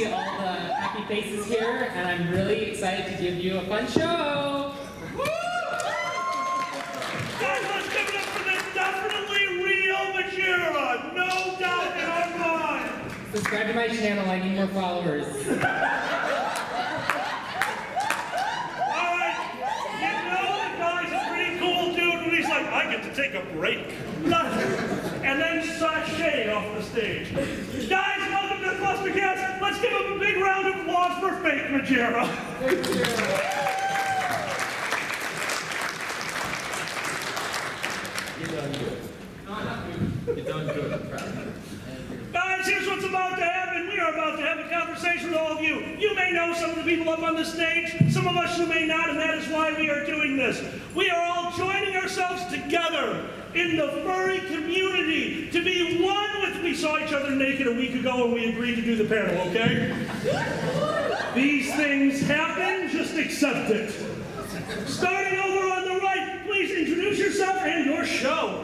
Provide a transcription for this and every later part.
see all the happy faces here, and I'm really excited to give you a fun show. Woo! Guys, let's give it up for this definitely real Majira. No doubt in our mind. Subscribe to my channel, I need more followers. Alright, you know the guy's a pretty cool dude when he's like, I get to take a break. And then sashay off the stage. Guys, welcome to the CLUSTERcast. Let's give him a big round of applause for fake Majira. Thank you. You're done good. You're done good. I'm proud of you. Guys, here's what's about to happen. We are about to have a conversation with all of you. You may know some of the people up on the stage. Some of us you may not, and that is why we are doing this. We are all joining ourselves together in the furry community to be one with. We saw each other naked a week ago and we agreed to do the panel, okay? These things happen, just accept it. Starting over on the right, please introduce yourself and your show.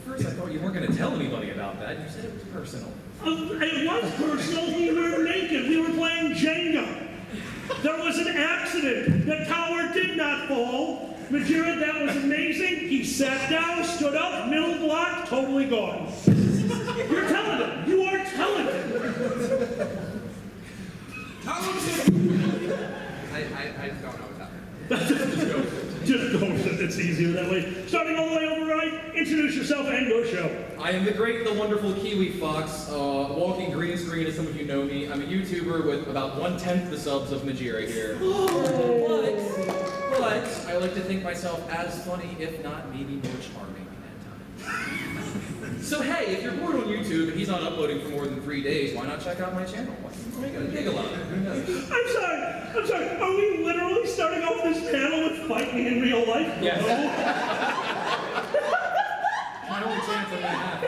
First, I thought you weren't going to tell anybody about that. You said it was personal. It was personal. We were naked. We were playing Jenga. There was an accident. The tower did not fall. Majira, that was amazing. He sat down, stood up, middle block, totally gone. You're telling him. You are telling him. I don't know what's happening. Just go with it. It's easier that way. Starting all the way over right, introduce yourself and your show. I am the great, the wonderful Kiwi Foxx, walking green screen as some of you know me. I'm a YouTuber with about 1/10 the subs of Majira here. But I like to think myself as funny, if not maybe more charming at times. So hey, if you're bored on YouTube and he's not uploading for more than 3 days, why not check out my channel? We're gonna dig a lot. Who knows? I'm sorry. Are we literally starting off this panel with Fight Me in Real Life? Yes. No? My only chance I'm gonna have.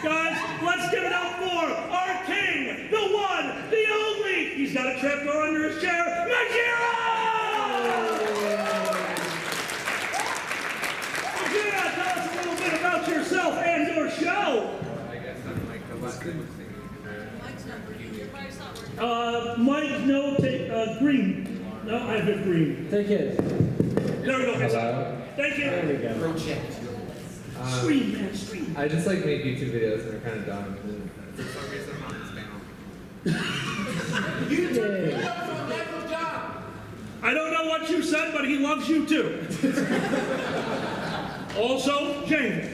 Guys, let's give it up for our king, the one, the only. He's got a trapdoor under his chair, Majira! Majira, tell us a little bit about yourself and your show. I guess I'm like the last thing. Mike, no, take green. No, I have it green. Take it. There we go. Hello. Thank you. There we go. Project. Scream, man, scream. I just like make YouTube videos and they're kind of dumb. For some reason I'm on this panel. Yay. I don't know what you said, but he loves you too. Also, Jane.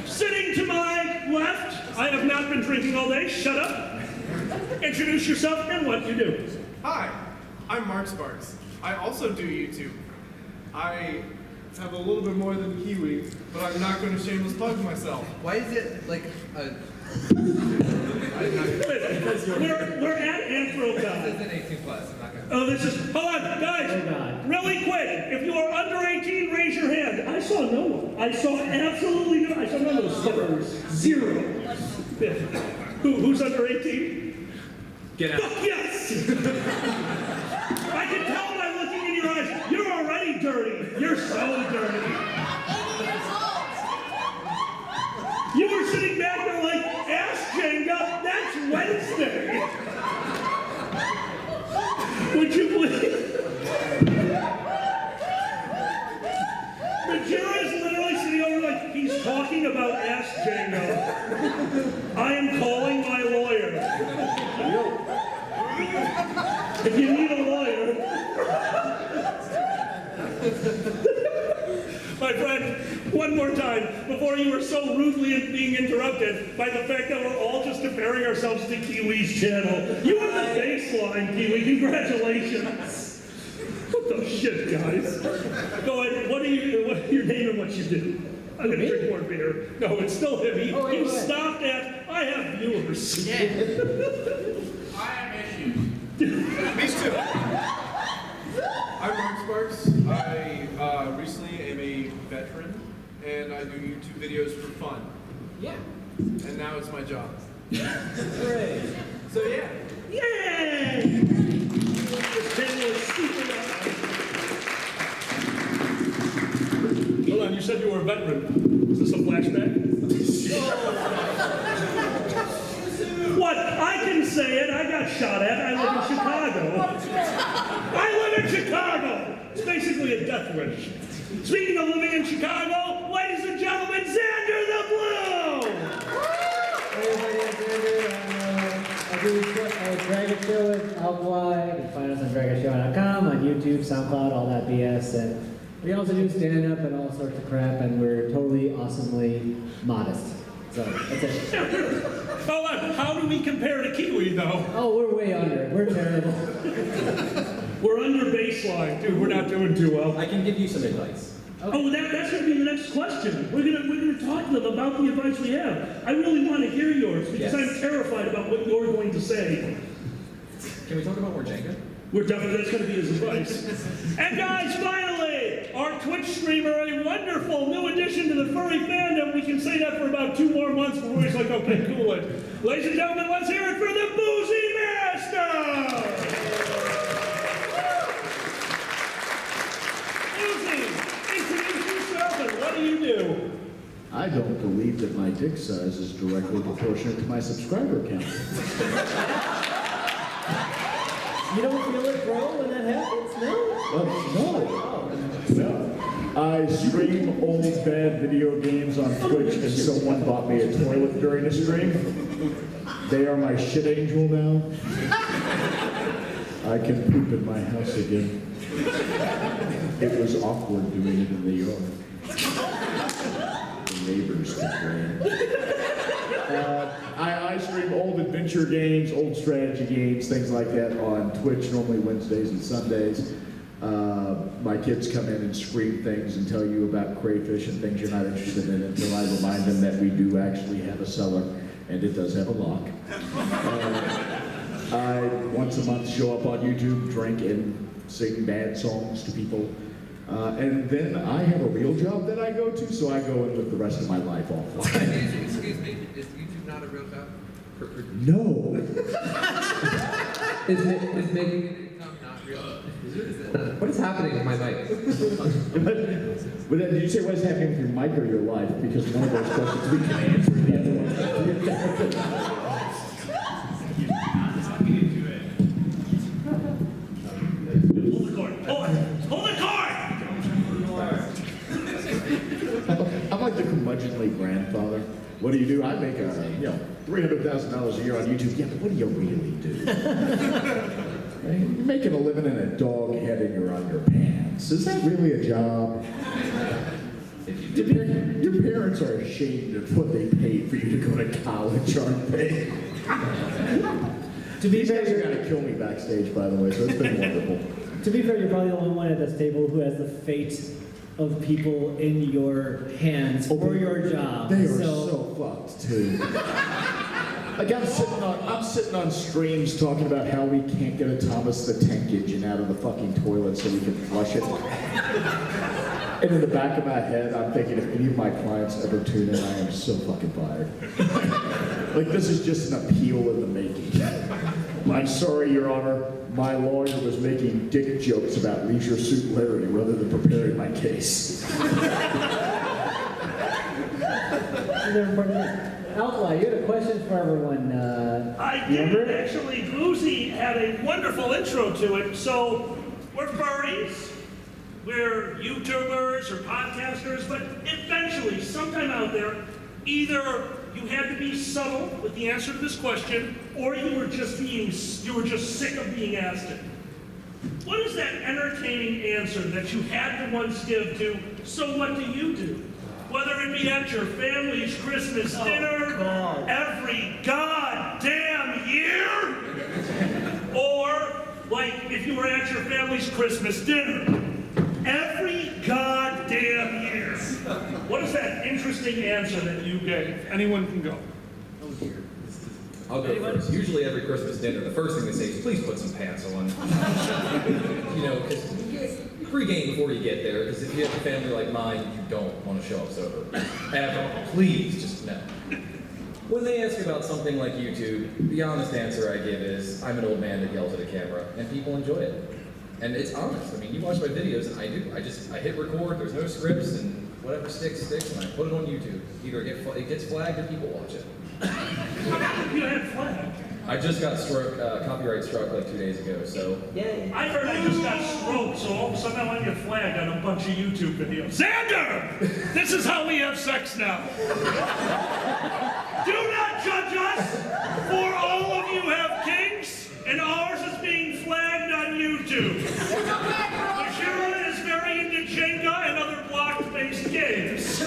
Sitting to my left, I have not been drinking all day. Shut up. Introduce yourself and what you do. Hi, I'm Mark Sparks. I also do YouTube. I have a little bit more than Kiwi, but I'm not going to shameless plug myself. Why is it like a... We're at Anthro This God. isn't 18 plus, I'm not going to... Oh, this is, hold on, guys. Oh, God. Really quick, if you are under 18, raise your hand. I saw no one. I saw absolutely no, I saw none of those stickers. Zero. Yeah. Who's under 18? Get out. Fuck yes! I can tell by looking in your eyes, you're already dirty. You're so dirty. You were sitting back there like, ass Jenga, that's Wednesday. Would you please? Majira is literally sitting over like, he's talking about ass Jenga. I am calling my lawyer. If you need a lawyer. My friend, one more time, before you were so rudely being interrupted by the fact that we're all just comparing ourselves to Kiwi's channel. You are the baseline, Kiwi. Congratulations. What the shit, guys? Go ahead. What your name and what you do? I'm going to drink more beer. No, it's still him. He stopped at, I have viewers. I have issues. Me too. I'm Mark Sparks. I recently am a veteran, and I do YouTube videos for fun. Yeah. And now it's my job. Hooray. So yeah. Yay! This panel is super Hold on, you said you were a veteran. Is this a flashback? say it. I got shot at. I live in Chicago. I live in Chicago. It's basically a death wish. Speaking of living in Chicago, ladies and gentlemen, Xander the Blue! Hey everybody, I'm Xander. I do a Dragon Show with Alkali. You can find us on dragonshow.com, on YouTube, SoundCloud, all that BS. And we also do stand-up and all sorts of crap, and we're totally awesomely modest. So, that's it. Hold on, how do we compare to Kiwi, though? Oh, we're way under it. We're terrible. We're under baseline, dude. We're not doing too well. I can give you some advice. Oh, that's going to be the next question. We're gonna talk to them about the advice we have. I really want to hear yours because Yes. I'm terrified about what you're going to say. Can we talk about more Jenga? We're definitely, that's going to be his advice. And guys, finally, our Twitch streamer, a wonderful new addition to the furry fandom. We can say that for about 2 more months before he's like, okay, cool it. Ladies and gentlemen, let's hear it for the Boozy Master! Boozy, introduce yourself and what do you do? I don't believe that my dick size is directly proportionate to my subscriber count. You don't feel it grow when that happens? No? No. I stream old bad video games on Twitch and someone bought me a toilet during a stream. They are my shit angel now. I can poop in my house again. It was awkward doing it in the yard. The neighbors complained. I stream old adventure games, old strategy games, things like that on Twitch, normally Wednesdays and Sundays. My kids come in and scream things and tell you about crayfish and things you're not interested in until I remind them that we do actually have a cellar, and it does have a lock. I, once a month, show up on YouTube, drink, and sing bad songs to people. And then I have a real job that I go to, so I go in with the rest of my life offline. Excuse me, is YouTube not a real job? No. Is making Income not real? what is happening with my mic? But then, did you say what's happening with your mic or your life? Because one of those questions we can answer, the other one. Hold the cord. Hold the cord! I'm like the curmudgeonly grandfather. What do you do? I make $300,000 a year on YouTube. Yeah, but what do you really do? Right? You're making a living in a dog head in your underpants. Is that really a job? Your parents are ashamed of what they paid for you to go to college, aren't they? These guys are gonna kill me backstage, by the way, so it's been wonderful. To be fair, you're probably the only one at this table who has the fate of people in your hands for your job. They are so fucked too. Like I'm sitting on streams talking about how we can't get a Thomas the Tank Engine out of the fucking toilet so we can flush it. And in the back of my head, I'm thinking if any of my clients ever tune in, I am so fucking fired. Like this is just an appeal in the making. I'm sorry, Your Honor. My lawyer was making dick jokes about Leisure Suit Larry rather than preparing my case. Alkali, you had a question for everyone. I did. Actually, Boozy had a wonderful intro to it. So, we're furries, we're YouTubers or podcasters, but eventually, sometime out there, either you had to be subtle with the answer to this question, or you were just sick of being asked it. What is that entertaining answer that you had to once give to, so what do you do? Whether it be at your family's Christmas dinner, every goddamn year, or like if you were at your family's Christmas dinner, every goddamn year. What is that interesting answer that you gave? Anyone can go. I'll go first. Usually every Christmas dinner, the first thing they say is, please put some pants on. Because pre-game before you get there, because if you have a family like mine, you don't want to show up sober. Ever. Please, just no. When they ask about something like YouTube, the honest answer I give is, I'm an old man that yells at a camera, and people enjoy it. And it's honest. I mean, you watch my videos, and I do. I hit record, there's no scripts, and whatever sticks, and I put it on YouTube. Either it gets flagged or people watch it. You had flag. I just got copyright struck like 2 days ago, so yay. I heard I just got stroked, so all of a sudden I want to get flagged on a bunch of YouTube videos. Xander! This is how we have sex now. Do not judge us, for all of you have kinks, and ours is being flagged on YouTube. Majira is very into Jenga and other block-based games.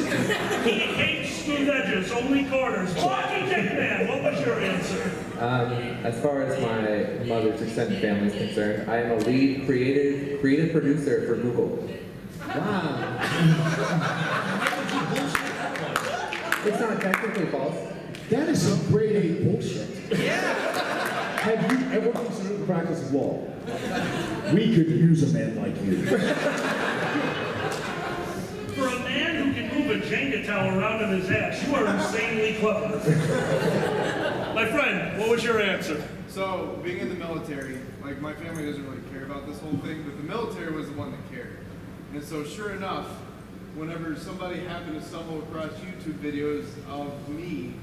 He hates smooth edges, only corners. Blocky Dick Man, what was your answer? As far as my mother's extended family is concerned, I am a lead creative producer for Google. Wow. It's not technically false. That is some grade A bullshit. Yeah. Have you ever considered the practice of law? We could use a man like you. For a man who can move a Jenga tower around in his ass, you are insanely clever. My friend, what was your answer? So, being in the military, like my family doesn't really care about this whole thing, but the military was the one that cared. And so, sure enough, whenever somebody happened to stumble across YouTube videos of me,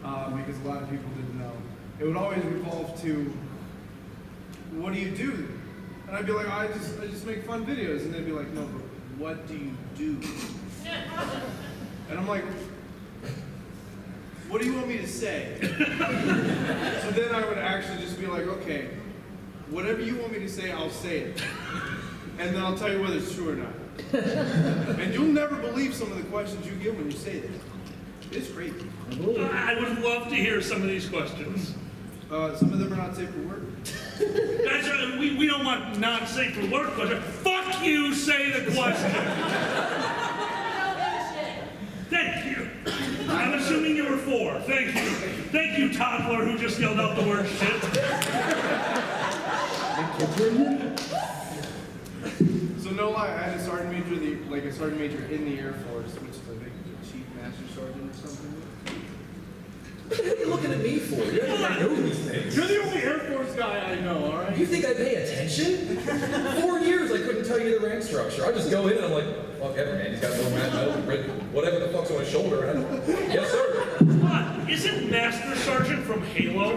because a lot of people didn't know, it would always revolve to, what do you do? And I'd be like, I just make fun videos. And they'd be like, no, but what do you do? And I'm like, what do you want me to say? So then I would actually just be like, okay, whatever you want me to say, I'll say it. And then I'll tell you whether it's true or not. And you'll never believe some of the questions you get when you say that. It's great. I would love to hear some of these questions. Some of them are not safe for work. That's right, we don't want not safe for work questions. Fuck you, say the question. Thank you. I'm assuming you were 4. Thank you. Thank you, toddler who just yelled out the word shit. So no lie, I had a sergeant major, in the Air Force, which is I think Chief Master Sergeant or something. What are you looking at me for? You don't know these things. You're the only Air Force guy I know, all right? You think I pay attention? 4 years I couldn't tell you the rank structure. I just go in and I'm like, fuck ever, man. He's got no medal, whatever the fuck's on his shoulder. Yes, sir. What? Isn't Master Sergeant from Halo?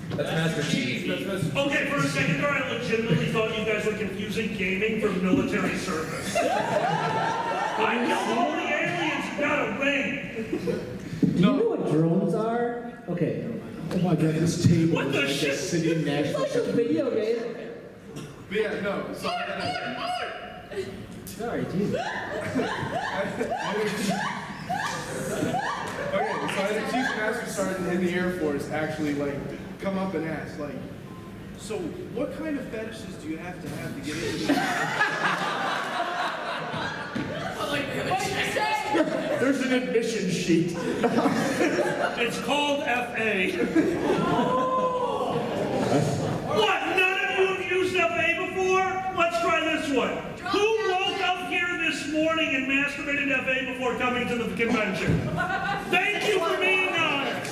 That's Master Chief. Okay, for a second there, I legitimately thought you guys were confusing gaming for military service. I killed all the aliens who got a ring. Do you know what drones are? Okay, never mind. Oh my god, this table What the is like shit? a city in Nashville. It's like a video game. But yeah, no, so Sorry, Jesus. Okay, so I had a Chief Master Sergeant in the Air Force actually come up and ask, so what kind of fetishes do you have to get into this? There's an admission sheet. It's called FA. What? None of you have used FA before? Let's try this one. Who woke up here this morning and masturbated FA before coming to the convention? Thank you for being honest.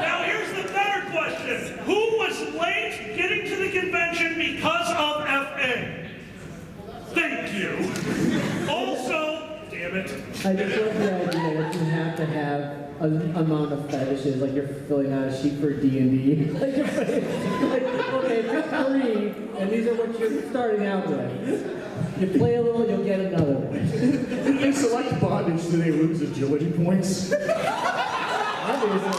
Now here's the better question. Who was late getting to the convention because of FA? Thank you. Also, damn it. I just love the idea that you have to have an amount of fetishes, like you're filling out a sheet for D&D. Like, okay, pick 3, and these are what you're starting out with. You play a little, you'll get another one. If they select bondage, do they lose agility points? Obviously.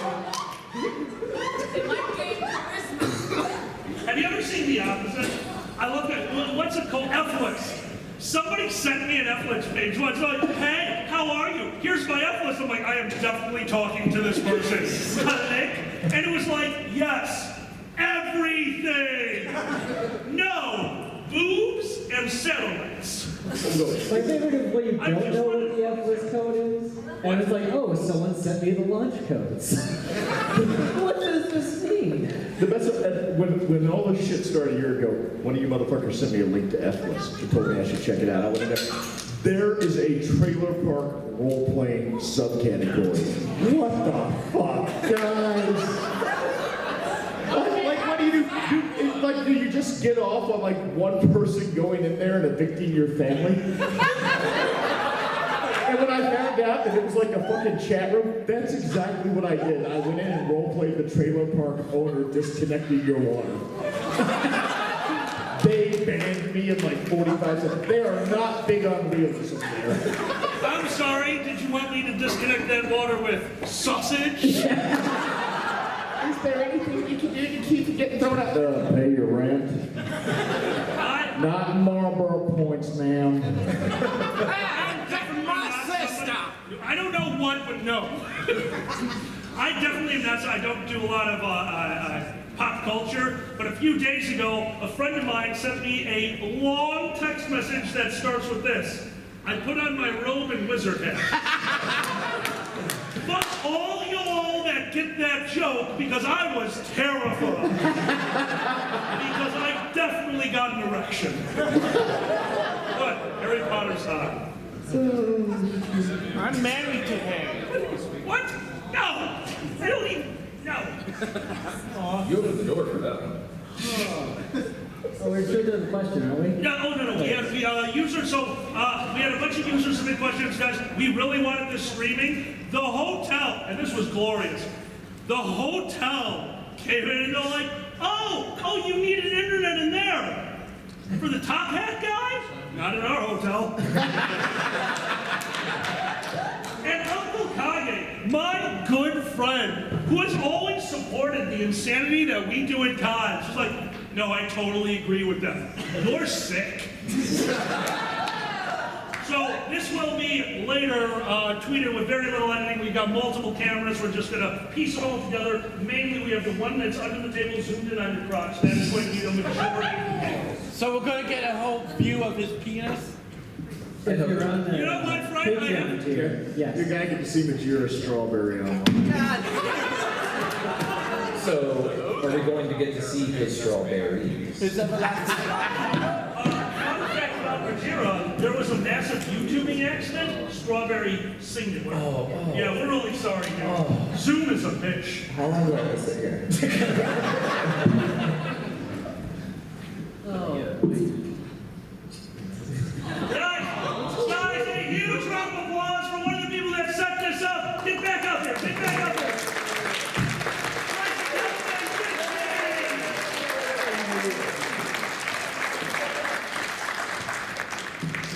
Have you ever seen the opposite? I love that. What's it called? F-list. Somebody sent me an F-list page once. Like, hey, how are you? Here's my F-list. I'm like, I am definitely talking to this person. Nick? And it was like, yes, everything. No, boobs and settlements. My favorite is when you don't know what the F-list code is, and it's like, oh, someone sent me the launch codes. What does this mean? The best, when all this shit started a year ago, one of you motherfuckers sent me a link to F-List. She told me I should check it out. I went in there. There is a trailer park role-playing subcategory. What the fuck, guys? What do you do? Do you just get off on one person going in there and evicting your family? And when I found out that it was like a fucking chat room, that's exactly what I did. I went in and role-played the trailer park owner disconnecting your water. They banned me in like 45 seconds. They are not big on wheels over there. I'm sorry, did you want me to disconnect that water with sausage? Is there anything you can do to keep getting thrown out? Pay your rent. Not Marlboro points, ma'am. I don't know what, but no. I definitely am not, I don't do a lot of pop culture, but a few days ago, a friend of mine sent me a long text message that starts with this. I put on my robe and wizard hat. Fuck all y'all that get that joke, because I was terrified. Because I definitely got an erection. But Harry Potter's hot. I'm married to him. What? No! I don't even... No. You opened the door for that one. Oh, we're still doing the question, aren't we? No, oh, no. We had users, so we had a bunch of users submit questions, guys. We really wanted this streaming. The hotel, and this was glorious. The hotel came in and they're like, oh, you needed internet in there. For the top hat guys? Not in our hotel. And Uncle Kage, my good friend, who has always supported the insanity that we do at cons, is like, no, I totally agree with them. You're sick. So this will be later tweeted with very little editing. We've got multiple cameras. We're just going to piece it all together. Mainly, we have the one that's under the table zoomed in on your crotch. That's going to be the majority. So we're gonna get a whole view of his penis? If you're on the You know what, Frank? I have- Patreon tier, yes. You're gonna get to see Majira Strawberry on. So, are we going to get to see his strawberries? His everlasting. Fun fact about Majira, there was a massive YouTubing accident, strawberry singular. Yeah, we're really sorry, dude. Zoom is a bitch. How long do I have to sit here? Guys, a huge round of applause for one of the people that set this up. Get back up there, get back up there.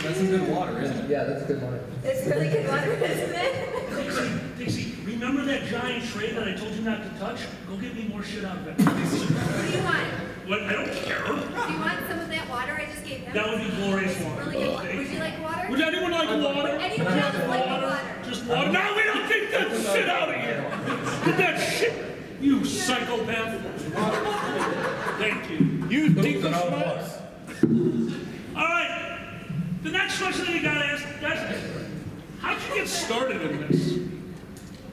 That's some good water, isn't it? Yeah, that's a good one. It's really good water, isn't it? Dixie, remember that giant tray that I told you not to touch? Go get me more shit out of it. What do you want? What? I don't care. Do you want some of that water I just gave them? That would be glorious water. Really good water. Would you like water? Would anyone like water? Anyone else like water? Just water? No, we don't take that shit out of here. Get that shit, you psychopath. Thank you. You think the smarts? All right. The next question that you gotta ask, guys, how'd you get started in this?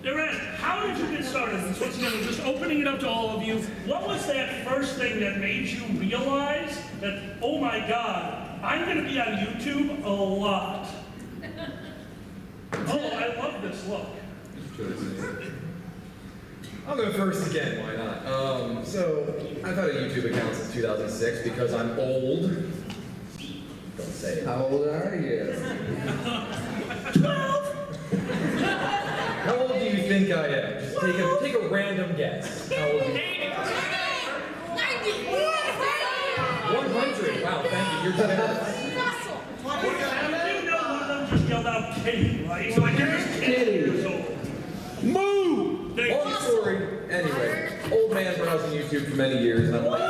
They're asked, how did you get started in this? Once again, we're just opening it up to all of you. What was that first thing that made you realize that, oh my God, I'm gonna be on YouTube a lot? Oh, I love this look. I'll go first again, why not? So, I've had a YouTube account since 2006 because I'm old. Don't say it. How old are you? 12! How old do you think I am? Just take a random guess. How old are you? 100! Wow, thank you, you're generous. You know one of them just yelled out Kitty, right? So like, you're just Kitty years old. Moo! Long story. Anyway, old man browsing YouTube for many years, and I'm like,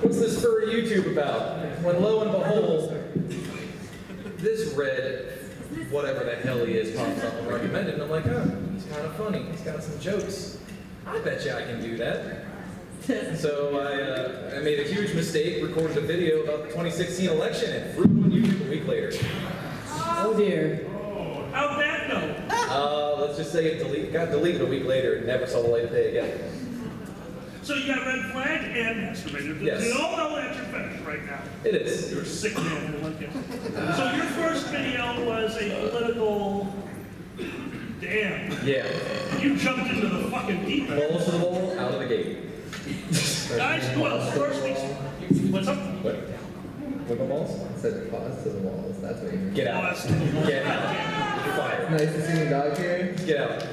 what's this furry YouTube about? When lo and behold, this red, whatever the hell he is, pops up and recommended, and I'm like, oh, he's kind of funny. He's got some jokes. I bet you I can do that. So I made a huge mistake, recorded a video about the 2016 election, and threw it on YouTube a week later. Oh dear. How'd that go? Let's just say it got deleted a week later and never saw the light of day again. So you got red flag and masturbated. Yes. You all know that you're finished right now. It is. You're a sick man. I like it. So your first video was a political... Damn. Yeah. You jumped into the fucking deep end. Balls to the wall, out of the gate. Guys, who else? First week's... What's up? What? Wiggle balls? I said pause to the walls. That's what you mean. Get out. Pause. Get out. You're fired. Nice to see you, dog here. Get out.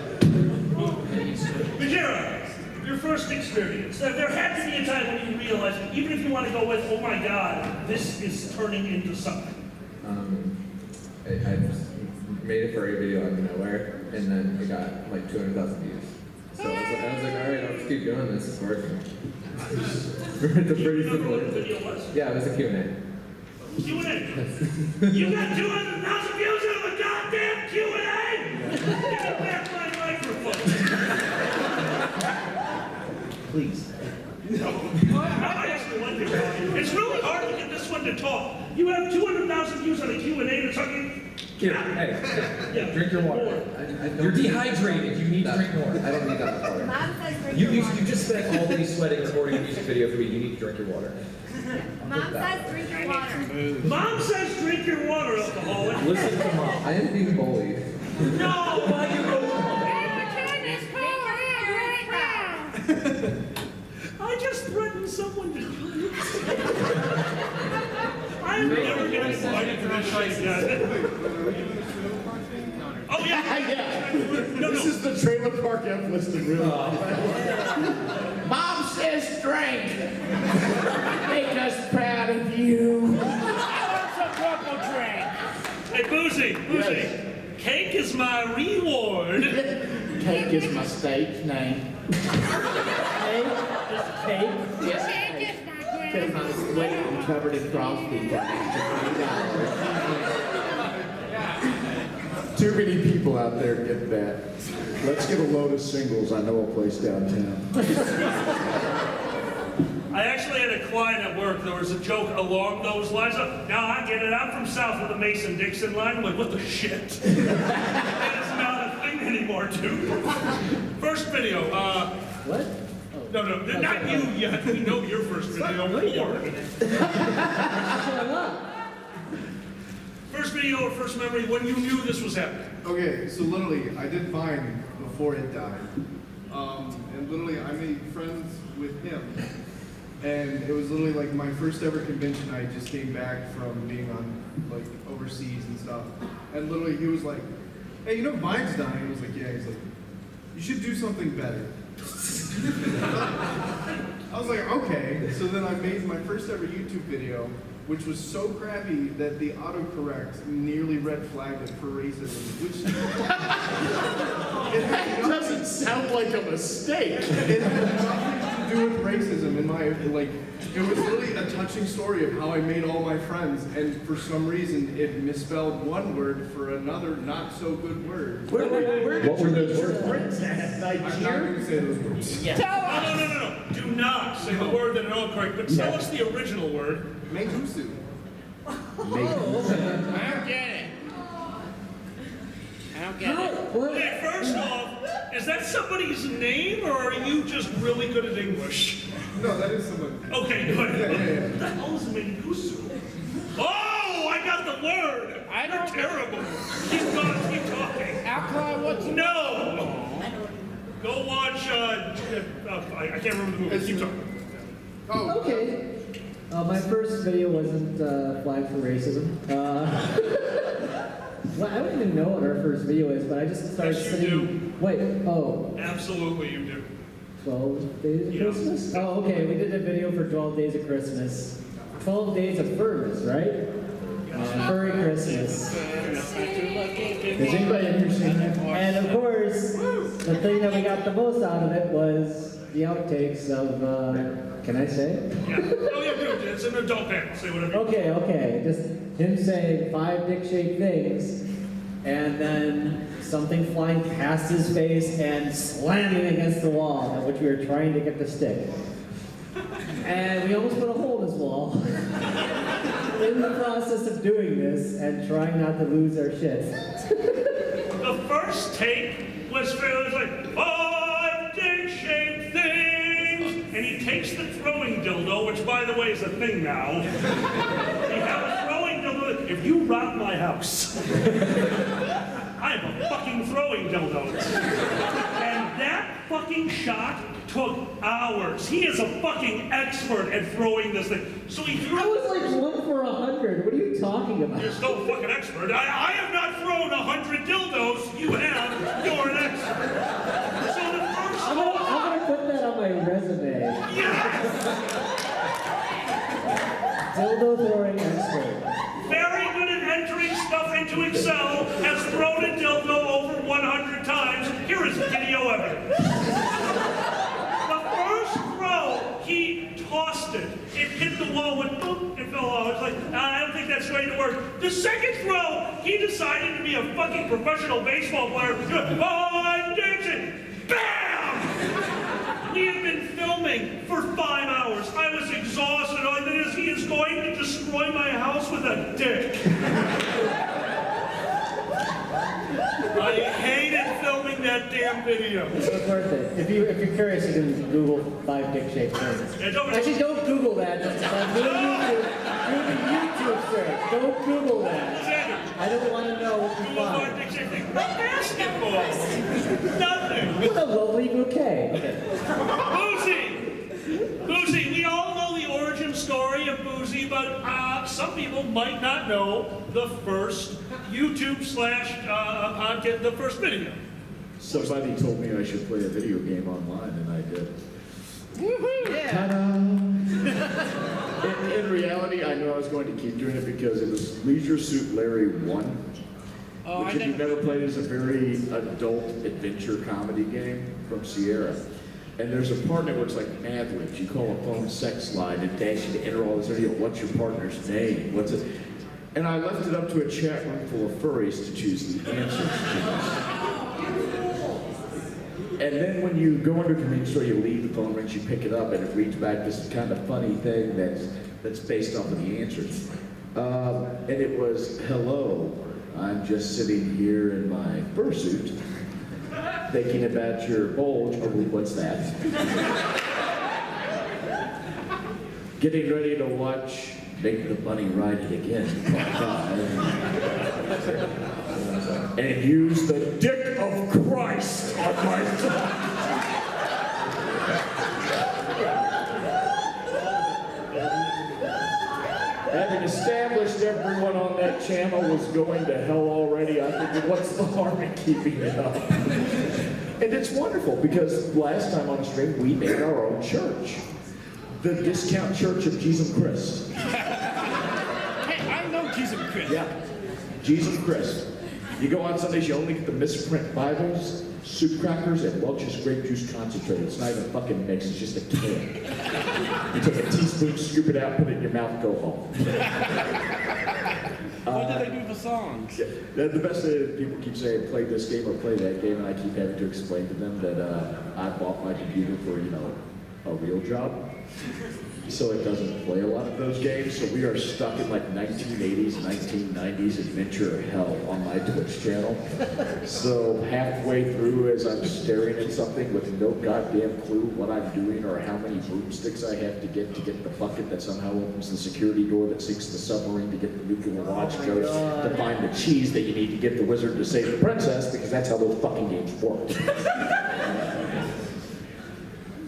Majira, your first experience. There had to be a time when you realized, even if you want to go with, oh my god, this is turning into something. I just made a furry video out of nowhere, and then it got like 200,000 views. So I was like, all right, I'll just keep doing this. It's working. It's a pretty Remember simple what the answer. video was? Yeah, it was a Q&A. Q&A. You got 200,000 views out of a goddamn Q&A? Give me back my microphone. Please. I actually like this one. It's really hard to get this one to talk. You have 200,000 views on a Q&A that's talking. Here, hey, Yeah. drink your water. I don't You're need dehydrated. You need to that. drink more. I don't need that water. Mom says drink You your water. just spent all day sweating recording a music video for me. You need to drink your water. Mom says drink your water. Mom says drink your water, alcoholic. Listen to mom. I am being bullied. No! Why you go I just threatened someone to kill I'm never getting invited to this shit again. Oh yeah! Yeah. This is the trailer park F list in real life. Mom says drink. Make us proud of you. Hey, Boozy! Yes. Cake is my reward. Cake is my stage name. Cake? Cake? Yes. Because I'm sweaty and covered in frosting for an extra $3. Too many people out there get that. Let's get a load of singles. I know a place downtown. I actually had a client at work. There was a joke along those lines. Now I get it. I'm from south of the Mason-Dixon line. I'm like, what the shit? That is not a thing anymore, dude. First video. What? No, not you yet. We know your first video. Lord. First video or first memory when you knew this was happening. Okay, so literally, I did Vine before it died. And literally, I made friends with him. And it was literally like my first ever convention. I just came back from being on like overseas and stuff. And literally, he was like, hey, you know Vine's dying? I was like, yeah. He's like, you should do something better. I was like, okay. So then I made my first ever YouTube video, which was so crappy that the autocorrect nearly red flagged it for racism, which That doesn't sound like a mistake. it had nothing to do with racism. In my like, it was really a touching story of how I made all my friends, and for some reason it misspelled one word for another not so good word. Where What were those words? friends at? I'm not Nigeria? going to say those words. No. Do not say the word that is all correct, but tell us the original word. Mangusu. Okay, first off, is that somebody's name or are you just really good at English? No, that is someone. Okay, good. Yeah. What the hell is Mangusu? Oh, I got the word. You're terrible. Keep talking. Alkali, what's No. Go watch. I can't remember the movie. Keep talking. Oh, Okay. My first video wasn't flagged for racism. Well, I don't even know what our first video is, but I just started Yes, you sitting. Wait, oh, Absolutely, you do. 12 days of Yeah. Christmas? Oh, okay, we did a video for 12 days of Christmas. 12 days of furries, right? Furry Christmas. Has anybody in here seen that? And of course, the thing that we got the most out of it was the outtakes of, can I say it? Yeah. Oh, yeah, dude. It's an adult panel. Say whatever you want. Okay, just him saying 5 dick-shaped things, and then something flying past his face and slamming against the wall, at which we were trying to get to stick. And we almost put a hole in his wall. In the process of doing this and trying not to lose our shit. The first take was like 5 dick-shaped things, and he takes the throwing dildo, which by the way is a thing now. You have a throwing dildo. If you rob my house, I have a fucking throwing dildo. And that fucking fucking shot took hours. He is a fucking expert at throwing this thing. So he threw. I was like 1 for 100. What are you talking about? You're still a fucking expert. I have not thrown 100 dildos. You have. You're an expert. So the first I'm gonna put that on my resume. Yes! Dildo throwing expert. Very good at entering stuff into Excel, has thrown a dildo over 100 times. Here is video evidence. The first throw, he tossed it. It hit the wall, went boop, and fell off. It's like, I don't think that's going to work. The second throw, he decided to be a fucking professional baseball player. Oh, I'm dancing. Bam! We have been filming for 5 hours. I was exhausted. All that is, he is going to destroy my house with a dick. I hated filming that damn video. It's worth it. If you're curious, you can Google 5 dick-shaped things. Yeah, don't- Actually, don't Google that. Do the YouTube search. Don't Google that. I don't want to know what you find. Basketball. Nothing. What a lovely bouquet. Boozy, we all know the origin story of Boozy, but some people might not know the first YouTube / content, the first video. Somebody told me I should play a video game online, and I did. Woohoo! Yeah. Ta-da! In reality, I knew I was going to keep doing it because it was Leisure Suit Larry 1. Oh, Which, if you've never played, is a very adult adventure comedy game from Sierra. And there's a part in it where it's like Mad Libs. You call a phone sex line and dash you to enter all this video. What's your partner's name? What's it? And I left it up to a chat room full of furries to choose the answers to this. And then when you go into a convenience store, you leave, the phone rings, you pick it up, and it reads back this kind of funny thing that's based off of the answers. And it was, hello. I'm just sitting here in my fursuit, thinking about your bulge. Oh, what's that? Getting ready to watch Make the Bunny Ride It Again. And use the dick of Christ on my tongue. Having established everyone on that channel was going to hell already, I figured, what's the harm in keeping it up? And it's wonderful because last time on the stream, we made our own church. The Discount Church of Jesus Christ. Hey, I know Jesus Christ. Yeah, Jesus Christ. You go on Sundays, you only get the misprint Bibles, soup crackers, and Welch's grape juice concentrate. It's not even a fucking mix, it's just a can. You take a teaspoon, scoop it out, put it in your mouth, go home. What do they do for songs? Yeah, the best thing, people keep saying, play this game or play that game, and I keep having to explain to them that I bought my computer for, a real job. So it doesn't play a lot of those games, so we are stuck in like 1980s, 1990s adventure hell on my Twitch channel. So halfway through, as I'm staring at something with no goddamn clue what I'm doing or how many broomsticks I have to get the bucket that somehow opens the security door that sinks the submarine to get the nuclear launch codes, to find the cheese that you need to get the wizard to save the princess, because that's how those fucking games work.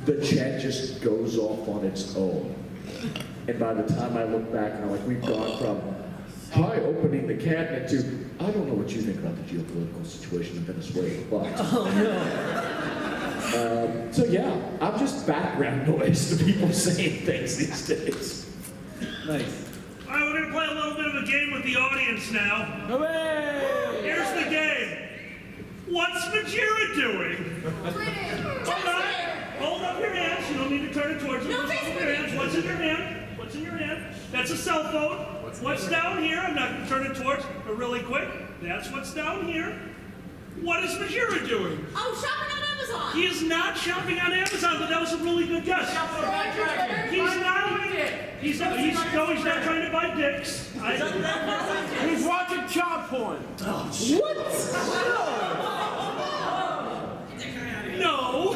The chat just goes off on its own. And by the time I look back, and I'm like, we've gone from hi opening the cabinet to I don't know what you think about the geopolitical situation in Venezuela, but so yeah, I'm just background noise to people saying things these days. Nice. All right, we're gonna play a little bit of a game with the audience now. Hooray! Here's the game. What's Majira doing? Hold on. Hold up your hands. You don't need to turn it towards them. Hold up your hands. What's in your hand? What's in your hand? That's a cell phone. What's down here? I'm not going to turn it towards, but really quick. That's what's down here. What is Majira doing? Oh, shopping on Amazon. He is not shopping on Amazon, but that was a really good guess. He's not trying to buy dicks. He's watching child porn. No.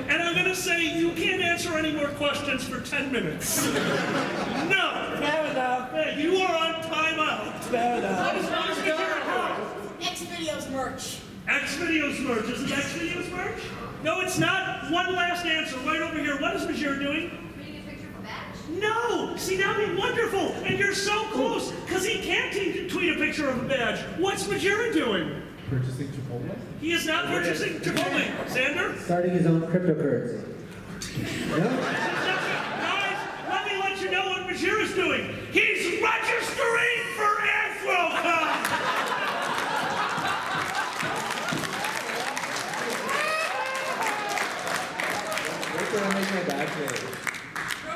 And I'm going to say you can't answer any more questions for 10 minutes. No. Fair enough. Hey, you are on timeout. Fair enough. What is Majira doing? Next video's merch. X-Videos merch. Is it X-Videos merch? No, it's not. One last answer right over here. What is Majira doing? Tweeting a picture of a badge? No! See, that would be wonderful! And you're so close, because he can't tweet a picture of a badge. What's Majira doing? Purchasing Chipotle? He is not purchasing Chipotle. Xander? Starting his own cryptocurrency. Guys, let me let you know what Majira's doing. He's registering for AnthroCon! Where can I make my badge for?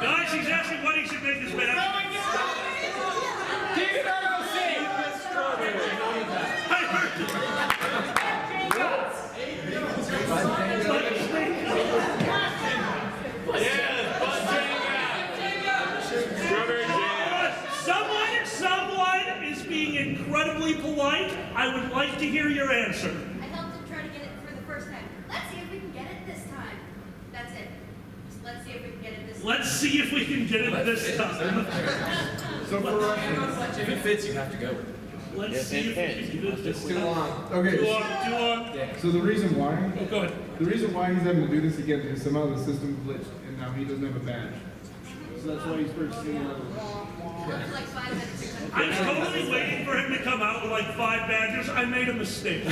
Guys, he's asking what he should make this badge. Keep it OC! I heard you. Someone is being incredibly polite. I would like to hear your answer. I helped him try to get it for the first time. Let's see if we can get it this time. That's it. Just let's see if we can get it this time. Let's see if we can get it this time. So for reference, If it fits, you have to go with it. Let's see if we can get it this time. Too long. okay, Too long. so the reason why, Oh, go ahead. the reson why he's having to do this again is somehow the system glitched and now he doesn't have a badge. So that's why he's purchasing another one. After like 5 minutes. I'm totally waiting for him to come out with like 5 badges. I made a mistake.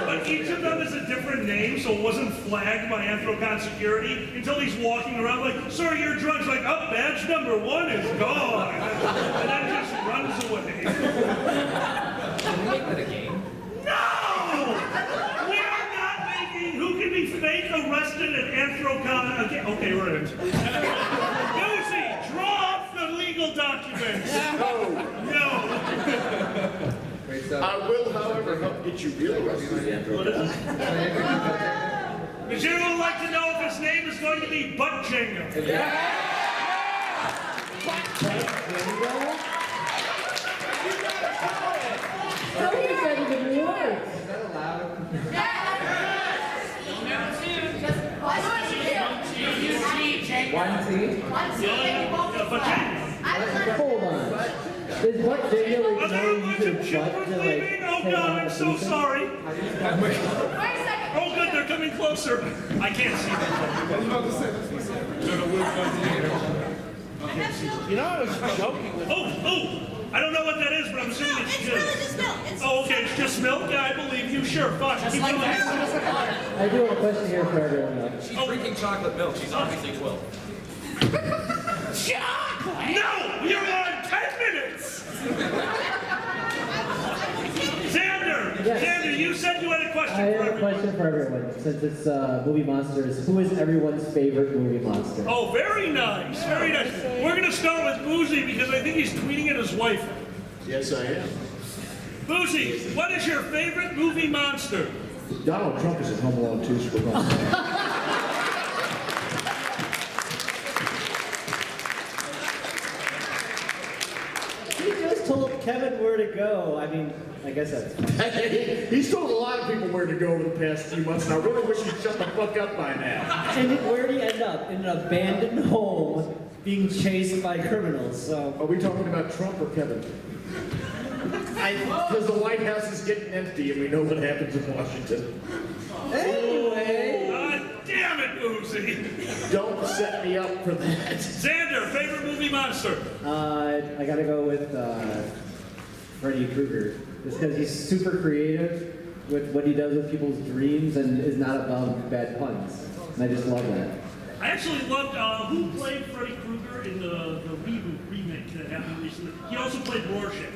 But each of them is a different name, so it wasn't flagged by AnthroCon security until he's walking around like, sir, your drugs. Like, oh, badge number 1 is gone. And then just runs away. Can we make that a game? No! We are not making who can be fake arrested at AnthroCon again. Okay, we're in. Boozy, draw up the legal documents. No. Wait, so I will, however, help get you really arrested. What is it? Majira would like to know if his name is going to be Butt Jenga. How is that even work? is that allowed? One T? Butt Jenga. Hold on. Is what Jenga Are like there a knowing bunch you of butt children to like leaving? Oh take God, on I'm a so person? sorry. Wait a second. Oh good, they're coming closer. I can't see them. I was about to say, that's what I said. You know, I was joking with Oh, I don't know what that is, but I'm assuming it's It's really juice. just milk. Oh, okay, it's just milk? Yeah, I believe you. Sure, fine. Keep going. I do have a question here for everyone though. She's drinking chocolate milk. She's obviously 12. No! You're on 10 minutes! Xander! Yes. Xander, you said you had a I question for have a everyone. question for everyone. Since it's movie monsters, who is everyone's favorite movie monster? Oh, very nice, very nice. We're gonna start with Boozy because I think he's tweeting at his wife. Yes, I am. Boozy, what is your favorite movie monster? Donald Trump is in Home Alone 2, so we're going. He just told Kevin where to go. I mean, I guess that's fine. He's told a lot of people where to go over the past few months, and I really wish he'd shut the fuck up by now. And where did he end up? In an abandoned home, being chased by criminals. So Are we talking about Trump or Kevin? Because the White House is getting empty, and we know what happens in Washington. anyway, God damn it, Boozy. Don't set me up for that. Xander, favorite movie monster? I gotta go with Freddy Krueger, just because he's super creative with what he does with people's dreams and is not above bad puns. And I just love that. I actually loved who played Freddy Krueger in the remake that happened recently. He also played Rorschach.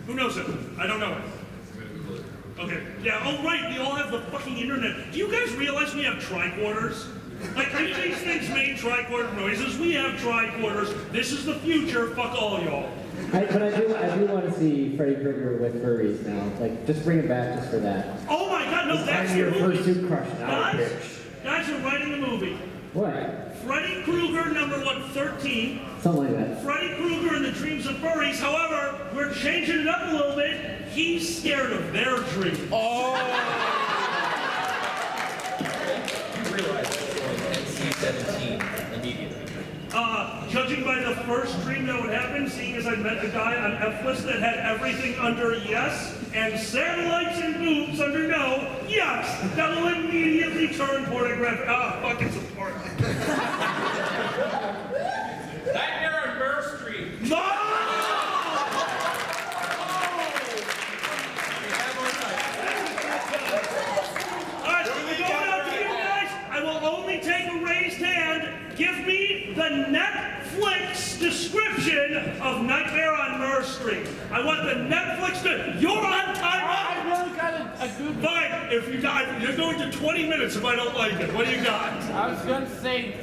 Who knows it? I don't know it. Okay. Yeah. Oh right. We all have the fucking internet. Do you guys realize we have tricorders? Like these things made tricorder noises. We have tricorders. This is the future. Fuck all y'all. But I do want to see Freddy Krueger with furries now. Like, just bring him back just for that. Oh my God! No, that's I'm the your movie. fursuit crush now, Guys, bitch. guys are writing the movie. What? Freddy Krueger, number 13. Something like that. Freddy Krueger and the Dreams of Furries. However, we're changing it up a little bit. He's scared of their dreams. You realize that's going NC-17 immediately. Judging by the first dream that would happen, seeing as I met a guy on F-List that had everything under yes, and satellites and boobs under no, yes, that will immediately turn pornographic. Ah, fuck, it's a porn. Nightmare on Burr Street. No! All right, we're going out to you guys. I will only take a raised hand. Give me the Netflix description of Nightmare on Burr Street. I want the Netflix. You're on time. I really got a good one. Fine. If you got, you're going to 20 minutes if I don't like it. What do you got? I was gonna say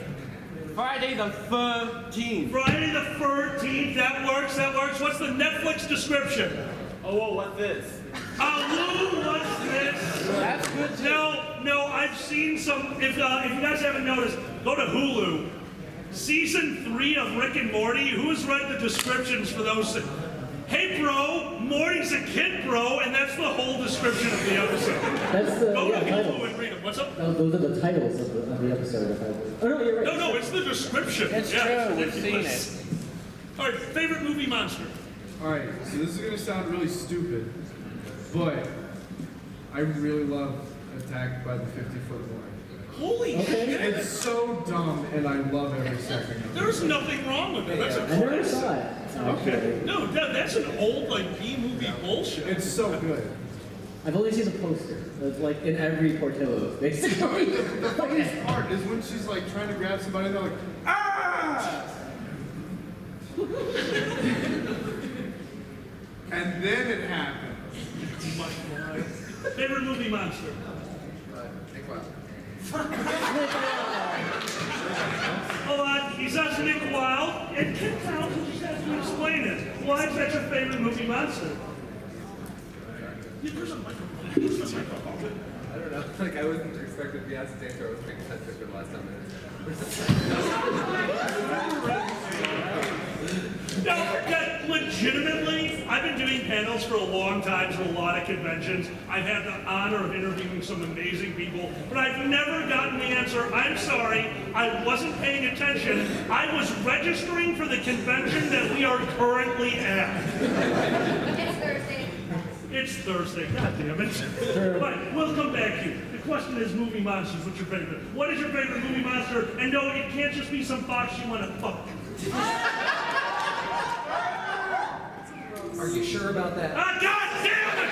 Friday the 13th. Friday the 13th. That works. That works. What's the Netflix description? Oh, whoa, what's this? Lou, what's this? That's good too. No, I've seen some. If you guys haven't noticed, go to Hulu. Season 3 of Rick and Morty. Who's read the descriptions for those? Hey, bro, Morty's a kid, bro, and that's the whole description of the episode. That's the Go to Hulu titles. and read them. What's up? No, those are the titles of the episode. Oh no, you're right. No, it's the description. It's Yeah, true, we've seen ridiculous. it. All right, favorite movie monster. Alright, so this is gonna sound really stupid, but I really love Attacked by the 50-Foot Boy. Holy shit! It's so dumb, and I love every second of it. There's nothing wrong with it. That's a I never classic. saw it. Actually. No, that's an old like B-movie bullshit. It's so good. I've only seen the poster. It's like in every Portillo's, basically. The funniest part is when she's like trying to grab somebody, and they're like, ah! And then it happens. Favorite movie monster. Hold on, he says Nick Wilde. It can count, he just has to explain it. Why is that your favorite movie monster? There's a microphone. There's a microphone. I don't know. Like I wasn't expecting to be asked to answer. I was paying attention for the last 10 minutes. No, legitimately, I've been doing panels for a long time to a lot of conventions. I've had the honor of interviewing some amazing people, but I've never gotten the answer. I'm sorry, I wasn't paying attention. I was registering for the convention that we are currently at. It's Thursday. It's Thursday, god damn it. But we'll come back to you. The question is movie monsters, what's your favorite? What is your favorite movie monster? And no, it can't just be some box you want to fuck. Are you sure about that? Ah, god damn it!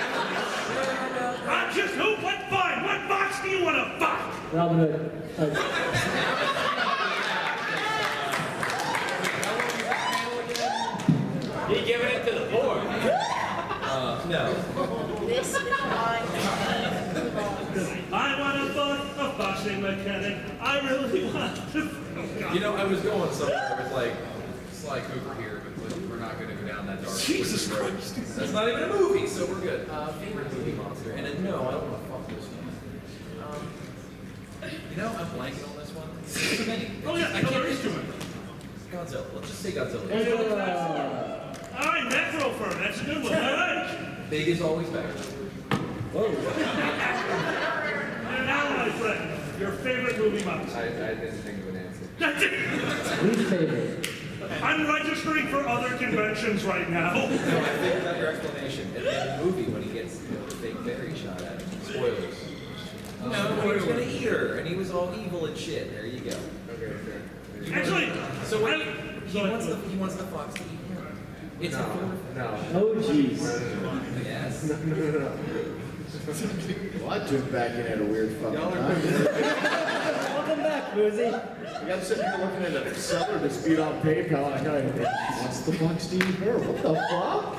I'm just who? What fine? What box do you want to fuck? Robin Hood. You giving it to the board. No. I want to fuck a boxing mechanic. I really want to. You know, I was going somewhere with like Sly Cooper here, but we're not going to go down that dark. Jesus road. Christ. That's not even a movie, so we're good. Favorite movie monster, and no, I don't want to fuck this one. You know, I'm blanking on this one. Too many. Oh yeah, I no, can't there is too many. Godzilla. Let's just say Godzilla. All right, Necrofur, that's a good one. All right. Big is always better. And now, my friend, your favorite movie monster. I didn't think of an answer. That's it. Least favorite. I'm registering for other conventions right now. No, I think about your explanation. At the end of the movie, when he gets the fake berry shot at him. Spoilers. No, he was gonna eat her, and he was all evil and shit. There you go. Okay, sure. Actually, So when I- he wants the fox to eat him. It's a No. Oh jeez. Yes. No. Well, I took back in at a weird fucking Y'all are time. Welcome back, Boozy. I got sitting here looking at a seller dispute on PayPal, and I got what's the fuck, Steve Bear? What the fuck?